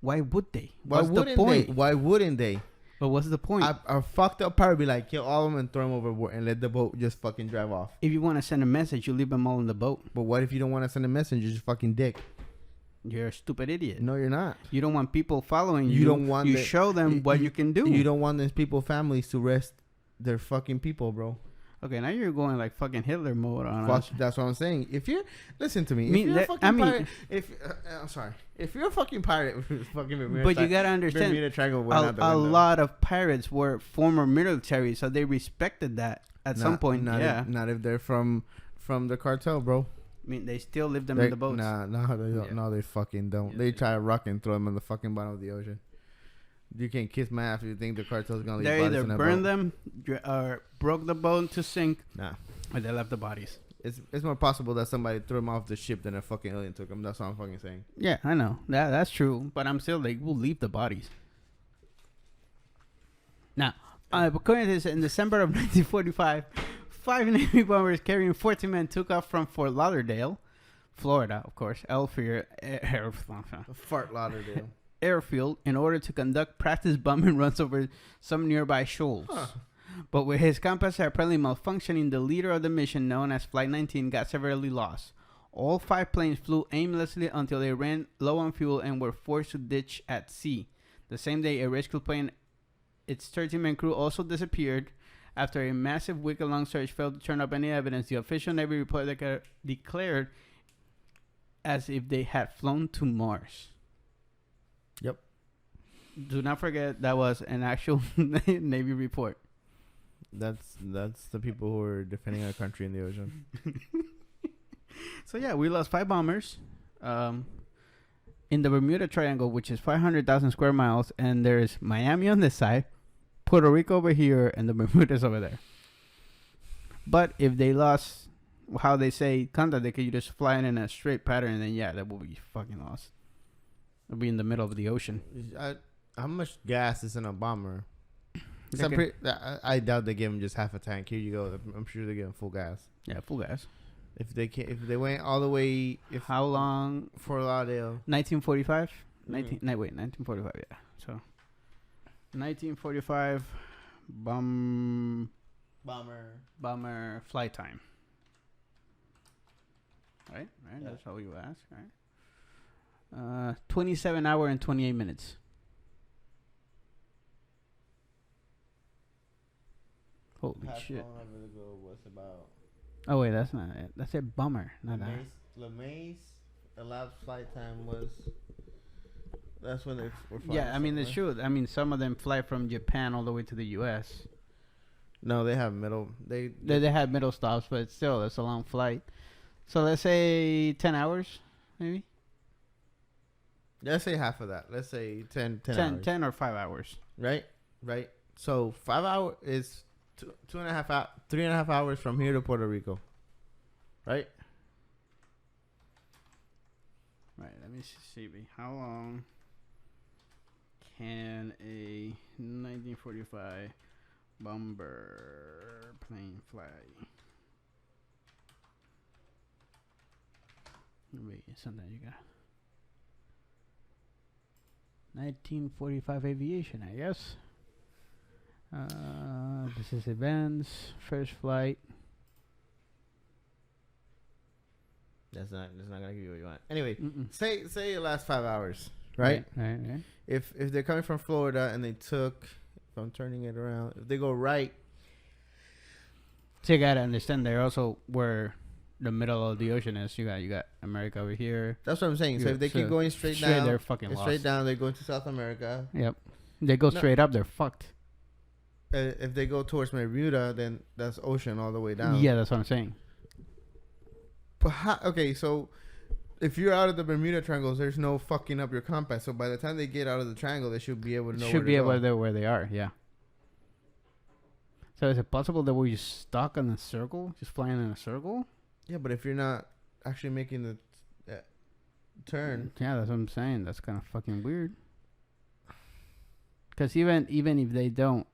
Why would they? What's the point? Why wouldn't they? But what's the point? A fucked up pirate be like, kill all of them and throw them overboard and let the boat just fucking drive off. If you want to send a message, you leave them all in the boat. But what if you don't want to send a message? You're just fucking dick. you're a stupid idiot. No, you're not. You don't want people following you. You don't want You the- show them what you can do. You don't want these people families to rest their fucking people, bro. Okay, now you're going like fucking Hitler mode on Fuck, us. that's what I'm saying. If you're listen to me, Me- if you're a that- fucking I mean- pirate, if I'm sorry, if you're a fucking pirate, fucking Bermuda, But you gotta understand, Bermuda Triangle went out the a window. lot of pirates were former military, so they respected that at some point. Not Yeah, not if they're from the cartel, bro. I mean they still leave them in the boats. Nah, they don't. Yeah. No, they fucking don't. Yeah, they they try to rock and throw them in the fucking bottom of the ocean. You can't kiss my ass if you think the cartel's gonna leave They bodies either in a burned boat. them or broke the boat to sink, Nah, or they left the bodies. it's more possible that somebody threw them off the ship than a fucking alien took them. That's what I'm fucking saying. Yeah, I know that's true, but I'm still like, we'll leave the bodies. Now, according to this, in December of 1945, 5 Navy bombers carrying 14 men took off from Fort Lauderdale, Florida, of course, Fart Lauderdale. airfield in order to conduct practice bombing runs over some nearby shoals. Huh. But with his compass apparently malfunctioning, the leader of the mission, known as Flight 19, got severely lost. All 5 planes flew aimlessly until they ran low on fuel and were forced to ditch at sea. The same day, a rescue plane, its 13-man crew, also disappeared after a massive week-long search failed to turn up any evidence. The official Navy report declared as if they had flown to Mars. Yep. Do not forget that was an actual Navy report. That's the people who are defending our country in the ocean. So yeah, we lost 5 bombers in the Bermuda Triangle, which is 500,000 square miles, and there's Miami on this side, Puerto Rico over here, and the Bermudas over there. But if they lost, how they say, contact, they could just fly in a straight pattern, and then yeah, that will be fucking lost. It'll be in the middle of the ocean. How much gas is in a bomber? They I doubt they give them just half a tank. Here you go. I'm sure they give them full gas. Yeah, full gas. If they went all the way, How long? Fort Lauderdale, 1945? Mhm. 1945, yeah. So, 1945 bomber flight time. Right? Yeah. That's how you ask, right? 27 hour and 28 minutes. Holy shit. Oh, wait, that's not it. That's a bomber, not that. LeMay's allowed flight time was. That's when they were flying. Yeah, I mean, it's true. I mean, some of them fly from Japan all the way to the U.S. No, they have middle. They have middle stops, but still, it's a long flight. So let's say 10 hours, maybe? let's say half of that. Let's say 10 hours. 10 or 5 hours. Right. So 5 hours is 3.5 hours from here to Puerto Rico. Right. Right, let me see. How long can a 1945 bomber plane fly? Wait, sometimes you got 1945 aviation, I guess. This is events, first flight. That's not gonna give you what you want. Anyway, Mm-mm. say it lasts 5 hours. Right. Right. If they're coming from Florida and they took, if I'm turning it around, if they go right. So you gotta understand, they're also where the middle of the ocean is. You got America over here. That's what I'm saying. So if they keep going straight down, they're fucking lost. straight down, they go to South America. Yep. They go No. straight up, they're fucked. If they go towards Bermuda, then that's ocean all the way down. Yeah, that's what I'm saying. But okay, so if you're out of the Bermuda Triangles, there's no fucking up your compass. So by the time they get out of the triangle, they should be able to know Where they are, yeah. So is it possible that we're just stuck in a circle? Just flying in a circle? Yeah, but if you're not actually making the turn. Yeah, that's what I'm saying. That's kind of fucking weird. Because even if they don't,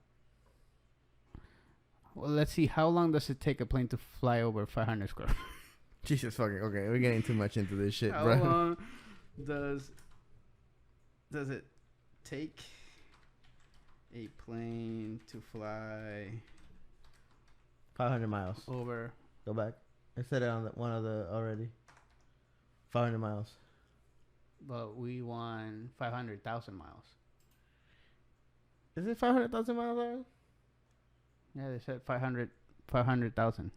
well, let's see. How long does it take a plane to fly over 500 square? Jesus fucking. Okay, we're getting too much into this shit, How bro. long does it take a plane to fly 500 miles. over? Go back. I said it on one of the already. 500 miles. but we won 500,000 miles. Is it 500,000 miles away? Yeah, they said 500,000.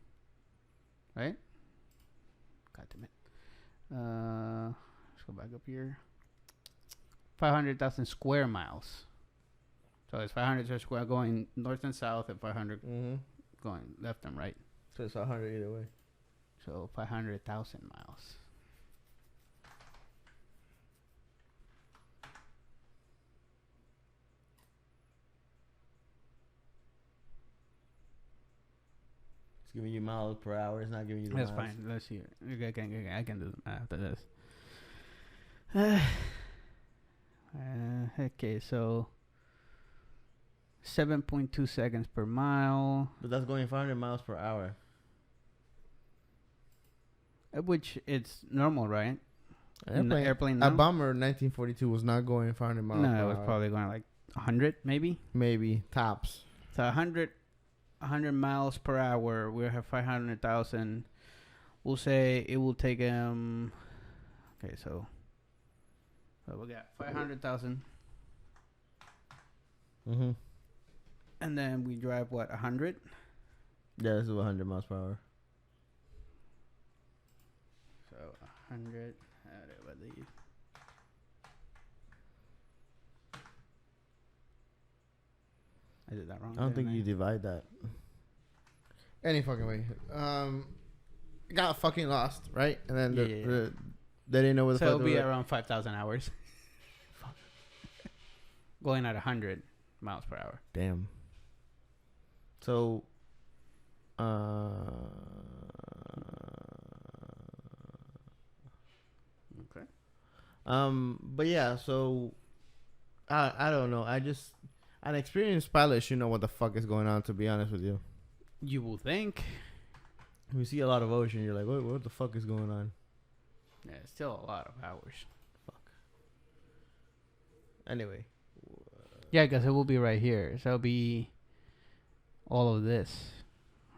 Right? God damn it. Let's go back up here. 500,000 square miles. So it's 500 square going north and south, and 500 going left and right. So it's 100 either way. So 500,000 miles. It's giving you miles per hour. It's not giving you the That's miles. fine. Let's see. I can do the math after this. Okay, so 7.2 seconds per mile. But that's going 500 miles per hour. Which it's normal, right? Airplane A now? bomber in 1942 was not going 500 miles per No, hour. it was probably going like 100, maybe. Maybe. Tops. So 100 miles per hour. We have 500,000. We'll say it will take him. Okay, so we got 500,000, and then we drive what 100. Yeah, this is 100 miles per hour. So 100. I did that wrong. I don't think you divide that. Any fucking way. Got fucking lost, right? And then they didn't know where the so fuck it'll they be were. around 5,000 hours. Going at 100 miles per hour. Damn. So, Okay. but yeah, so I don't know. An experienced pilot should know what the fuck is going on. To be honest with you, You will think. we see a lot of ocean. You're like, what the fuck is going on? Yeah, it's still a lot of hours. Anyway. Yeah, because it will be right here. So it'll be all of this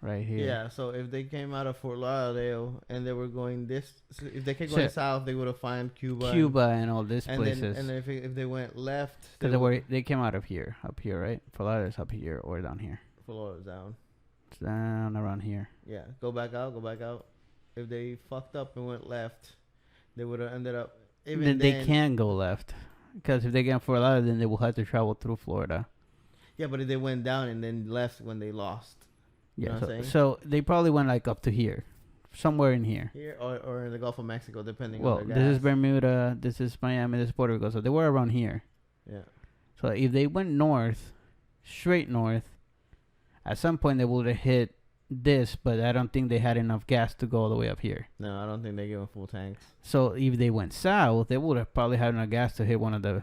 right here. Yeah, so if they came out of Fort Lauderdale and they were going if they kept going south, they would have found Cuba. And all these places. And if they went left, Because they came out of here, up here, right? Fort Lauderdale's up here or down here. Fort Lauderdale's down. It's down around here. Yeah, go back out. If they fucked up and went left, they would have ended up. Even They can go left. Because if they get Fort Lauderdale, then they will have to travel through Florida. Yeah, but if they went down and then left when they lost. You know what I'm saying? So they probably went like up to here. Somewhere in here. Here or in the Gulf of Mexico, depending Well, on their this gas. is Bermuda, this is Miami, this is Puerto Rico. So they were around here. Yeah. So if they went north, straight north, at some point they would have hit this, but I don't think they had enough gas to go all the way up here. No, I don't think they give them full tanks. So if they went south, they would have probably had enough gas to hit one of the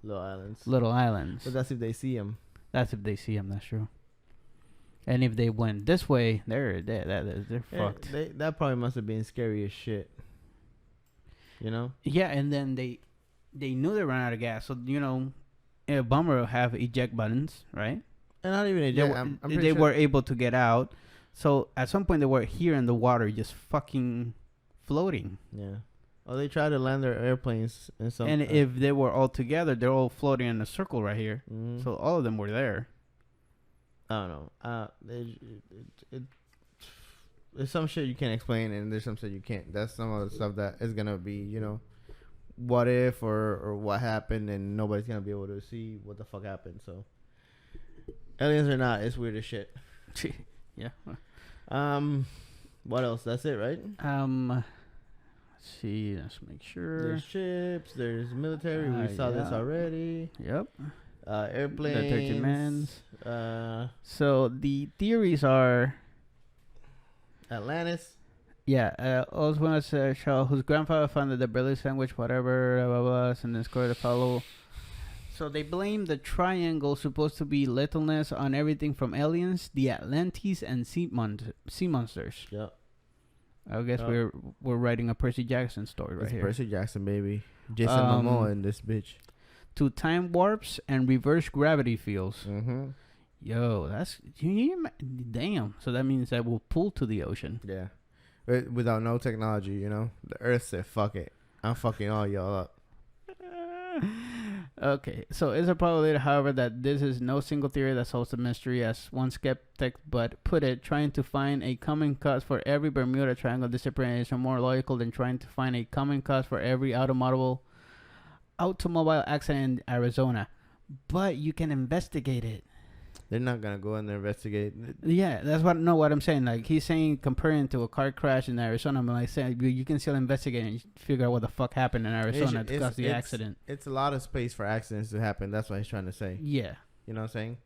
Little islands. islands. But that's if they see them. That's if they see them, that's true. And if they went this way, they're fucked. That probably must have been scary as shit. You know? Yeah, and then they knew they ran out of gas. So, a bomber will have eject buttons, right? And not even They were able to get out. So at some point they were here in the water just fucking floating. Yeah. Oh, they tried to land their airplanes in some. And if they were all together, they're all floating in a circle right here. Mm-hmm. So all of them were there. I don't know. There's some shit you can't explain, and there's some shit you can't. That's some of the stuff that is gonna be, what if or what happened, and nobody's gonna be able to see what the fuck happened. So, aliens or not, it's weird as shit. Yeah. What else? That's it, right? Let's see. Let's make sure. There's ships. There's military. We saw this already. Yep. Airplanes. The 13 mans. So the theories are. Atlantis. Yeah, Oswald Shaw, whose grandfather founded the Berlin sandwich, whatever, blah, blah, blah, and then scored the follow. So they blame the triangle supposed to be littleness on everything from aliens, the Atlantes, and sea monsters. Yeah. I guess we're writing a Percy Jackson story right here. Percy Jackson, baby. Jason Momoa in this bitch. To time warps and reverse gravity fields. Mm-hmm. Yo, that's damn. So that means that we'll pull to the ocean. Yeah. Without no technology, The Earth said, fuck it. I'm fucking all y'all up. Okay, so it's a probability, however, that this is no single theory that solves the mystery, as one skeptic but put it. Trying to find a common cause for every Bermuda Triangle disappearance is more logical than trying to find a common cause for every automobile accident in Arizona. But you can investigate it. They're not gonna go in there investigate. Yeah, that's what I'm saying. Like, he's saying comparing to a car crash in Arizona. I'm like saying you can still investigate and figure out what the fuck happened in Arizona to cause the accident. It's a lot of space for accidents to happen. That's what he's trying to say. Yeah. You know what I'm saying?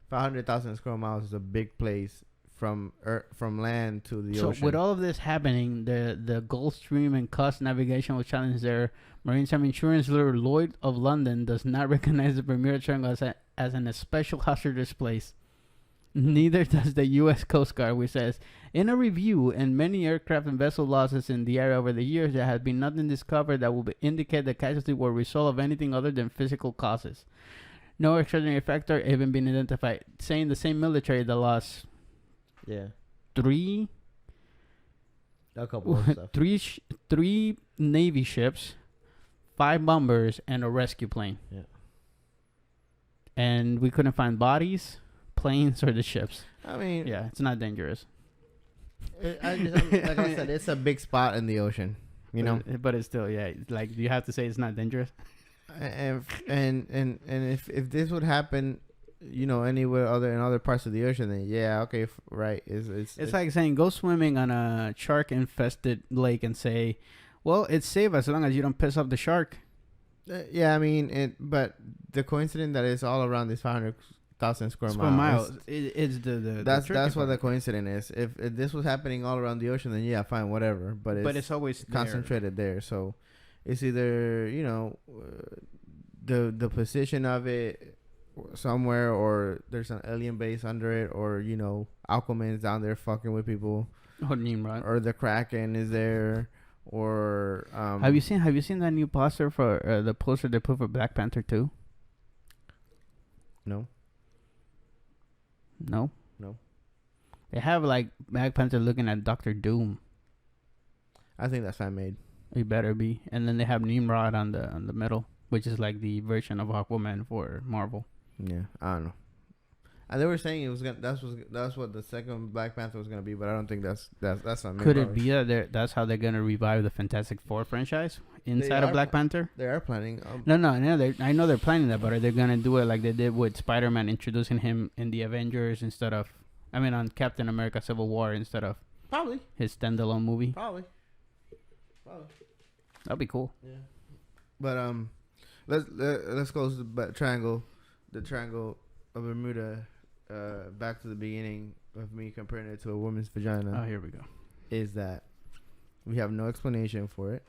500,000 square miles is a big place from land to the ocean. So with all of this happening, the Gulf Stream and cost navigation will challenge their maritime insurance lawyer Lloyd of London does not recognize the Bermuda Triangle as an especial hazardous place. Neither does the U.S. Coast Guard, which says, in a review and many aircraft and vessel losses in the area over the years, there has been nothing discovered that will indicate the casualties were a result of anything other than physical causes. No extraordinary factor even been identified. Saying the same military that lost three Navy ships, 5 bombers, and a rescue plane. Yeah. And we couldn't find bodies, planes, or the ships. I mean, yeah, it's not dangerous. Like I said, it's a big spot in the ocean, you know. But it's still, yeah. Like, you have to say it's not dangerous. And if this would happen, you know, anywhere in other parts of the ocean, then yeah, okay, right. It's like saying go swimming on a shark-infested lake and say, well, it's safe as long as you don't piss off the shark. Yeah, I mean, but the coincidence that it's all around these 500,000 square miles. It's that's what the coincidence is. If this was happening all around the ocean, then yeah, fine, whatever. But it's always concentrated there. So it's either, you know, the position of it somewhere, or there's an alien base under it, or, you know, Aquaman's down there fucking with people, or the Kraken is there. Or have you seen that new poster for the poster they put for Black Panther 2? No. They have like Black Panther looking at Doctor Doom. I think that's fan made. It better be. And then they have Nimrod on the middle, which is like the version of Aquaman for Marvel. Yeah, I don't know. And they were saying it was that's what the second Black Panther was gonna be, but I don't think that's not. Could it be that's how they're gonna revive the Fantastic Four franchise inside of Black Panther? They are planning. No, I know they're planning that, but are they gonna do it like they did with Spider-Man, introducing him in the Avengers instead of, on Captain America: Civil War instead of probably his standalone movie? Probably. That'd be cool. Yeah. But let's close the triangle of Bermuda. Back to the beginning of me comparing it to a woman's vagina. Oh, here we go. Is that we have no explanation for it.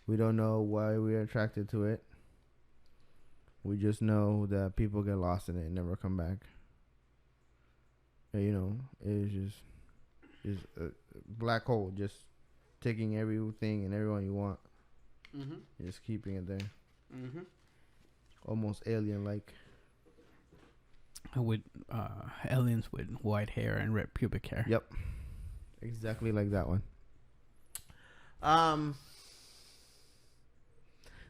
We don't know why we're attracted to it. We just know that people get lost in it and never come back. And, you know, it's just a black hole, just taking everything and everyone you want. Mm-hmm. Just keeping it there. Mm-hmm. Almost alien-like. With aliens with white hair and red pubic hair. Yep, exactly like that one.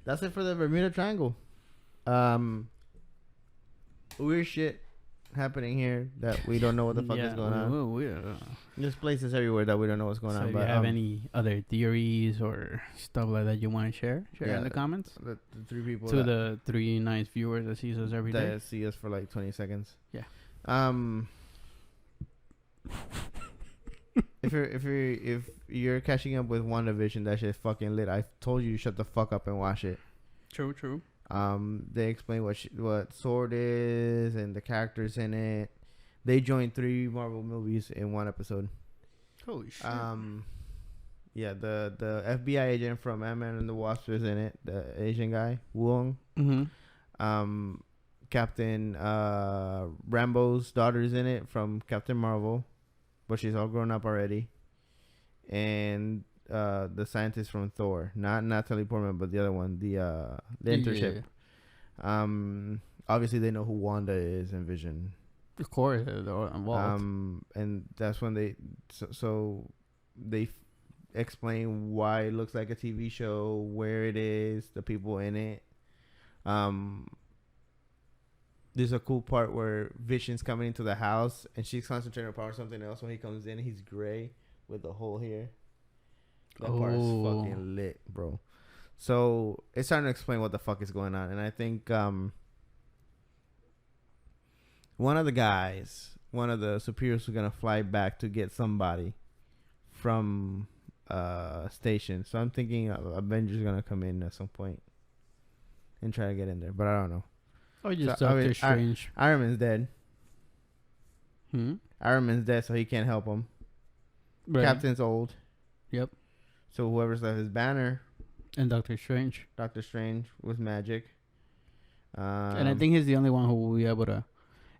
That's it for the Bermuda Triangle. Weird shit happening here that we don't know what the fuck is going on. There's places everywhere that we don't know what's going on. If you have any other theories or stuff like that you want to share in the comments. The 3 people to the 3 nice viewers that sees us every day. That see us for like 20 seconds. Yeah. If you're catching up with WandaVision, that shit fucking lit. I told you to shut the fuck up and watch it. True. They explain what Sword is and the characters in it. They joined 3 Marvel movies in one episode. Holy shit. Yeah, the FBI agent from Ant-Man and the Wasp is in it. The Asian guy, Wong. Mm-hmm. Captain Rambo's daughter's in it from Captain Marvel, but she's all grown up already. And the scientist from Thor, not Natalie Portman, but the other one, the internship. Yeah. Obviously they know who Wanda is and Vision. Of course, they're involved. And that's when they explain why it looks like a TV show, where it is, the people in it. There's a cool part where Vision's coming into the house and she's concentrating her power on something else. When he comes in, he's gray with the hole here. That part is fucking lit, bro. So it's starting to explain what the fuck is going on. And I think one of the superiors was gonna fly back to get somebody from station. So I'm thinking Avengers gonna come in at some point and try to get in there, but I don't know. Or just Doctor Strange. Iron Man's dead. Iron Man's dead, so he can't help him. Right. Captain's old. Yep. So whoever's left is Banner. And Doctor Strange. Doctor Strange with magic. And I think he's the only one who will be able to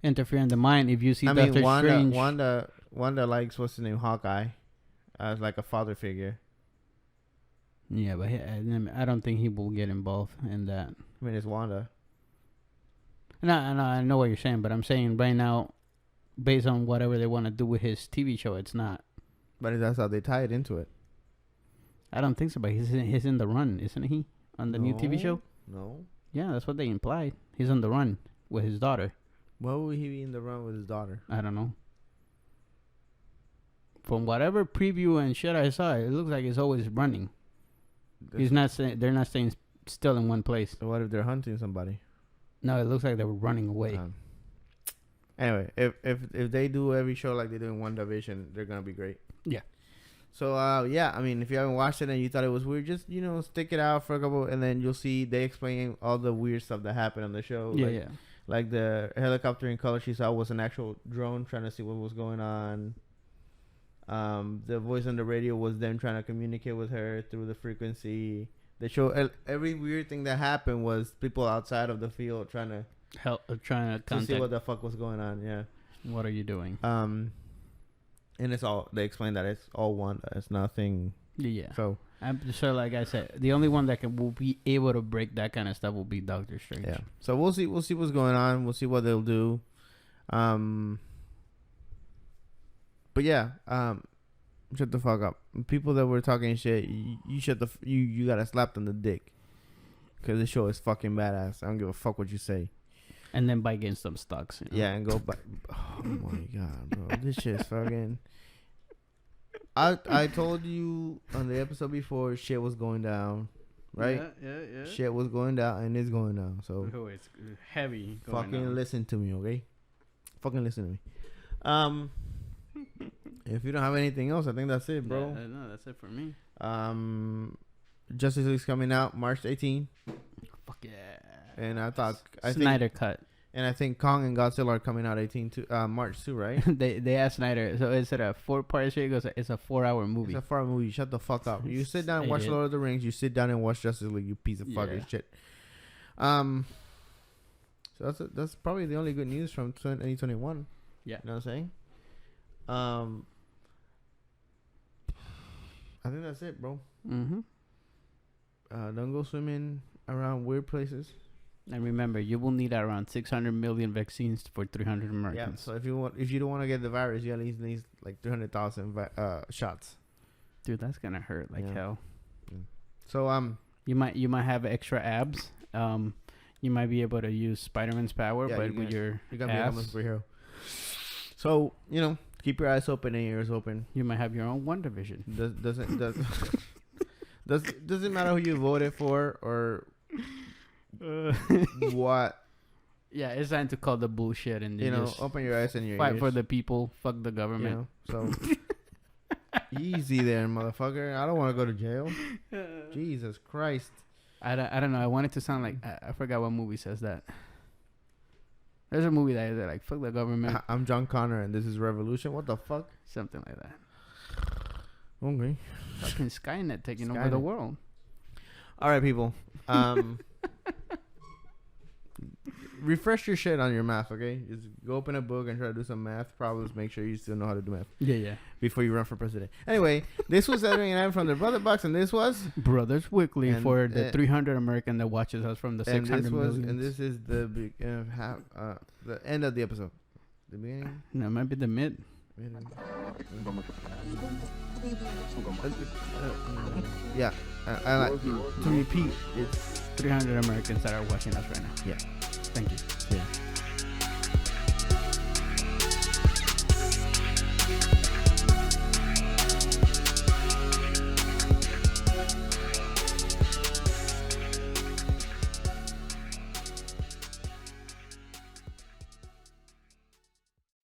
interfere in the mind. If you see Doctor Strange. Wanda likes, what's his name, Hawkeye, as like a father figure. Yeah, but I don't think he will get involved in that. I mean, it's Wanda. No, I know what you're saying, but I'm saying right now, based on whatever they want to do with his TV show, it's not. But that's how they tie it into it. I don't think so, but he's in the run, isn't he? On the new TV show? No. Yeah, that's what they implied. He's on the run with his daughter. Why would he be in the run with his daughter? I don't know. From whatever preview and shit I saw, it looks like he's always running. They're not staying still in one place. So what if they're hunting somebody? No, it looks like they were running away. Anyway, if they do every show like they do in WandaVision, they're gonna be great. Yeah. So yeah, I mean, if you haven't watched it and you thought it was weird, just stick it out for a couple, and then you'll see they explain all the weird stuff that happened on the show. Yeah, Like the helicopter in color she saw was an actual drone trying to see what was going on. The voice on the radio was them trying to communicate with her through the frequency. They show every weird thing that happened was people outside of the field trying to see what the fuck was going on. Yeah. What are you doing? And it's all, they explain that it's all Wanda. It's nothing. Yeah. So like I said, the only one that will be able to break that kind of stuff will be Doctor Strange. Yeah. So we'll see what's going on. We'll see what they'll do. But yeah, shut the fuck up. People that were talking shit, you got slapped on the dick. Because this show is fucking badass. I don't give a fuck what you say. And then buy against some stocks. Yeah, and go buy. Oh my god, bro. This shit's fucking. I told you on the episode before, shit was going down. Right? Yeah. Shit was going down and it's going down. So it's heavy. Fucking listen to me, okay? Fucking listen to me. If you don't have anything else, I think that's it, bro. No, that's it for me. Justice League's coming out March 18. Fuck yeah. And I Snyder cut. And I think Kong and Godzilla are coming out March 2, right? they asked Snyder. So is it a 4-part series? He goes, it's a 4-hour movie. It's a 4-hour movie. Shut the fuck up. You sit down and watch Lord of the Rings. You sit down and watch Justice League. You piece of fucking shit. So that's probably the only good news from 2021. Yeah. You know what I'm saying? I think that's it, bro. Mm-hmm. Don't go swimming around weird places. And remember, you will need around 600 million vaccines for 300 Americans. Yeah. So if you don't want to get the virus, you at least need like 300,000 shots. Dude, that's gonna hurt like hell. Yeah. So you might have extra abs. You might be able to use Spider-Man's power, but with your you're gonna become a superhero. So keep your eyes open and your ears open. You might have your own WandaVision. Doesn't matter who you voted for or what. Yeah, it's time to call the bullshit and open your eyes and your fight ears. for the people. Fuck the government. So easy there, motherfucker. I don't want to go to jail. Jesus Christ. I don't know. I want it to sound like I forgot what movie says that. There's a movie that is like fuck the government. I'm John Connor and this is Revolution. What the fuck? Something like that. Okay. Fucking Skynet taking over the world. All right, people. Refresh your shit on your math, okay? Just go open a book and try to do some math problems. Make sure you still know how to do math. Yeah. Before you run for president. Anyway, this was Edwin and I'm from the Brother Box, and this was Brothers Weekly for the 300 American that watches us from the 600 million. And this is the end of the episode. The beginning? No, it might be the mid. Yeah. To repeat, it's 300 Americans that are watching us right now. Yeah. Thank you. Yeah.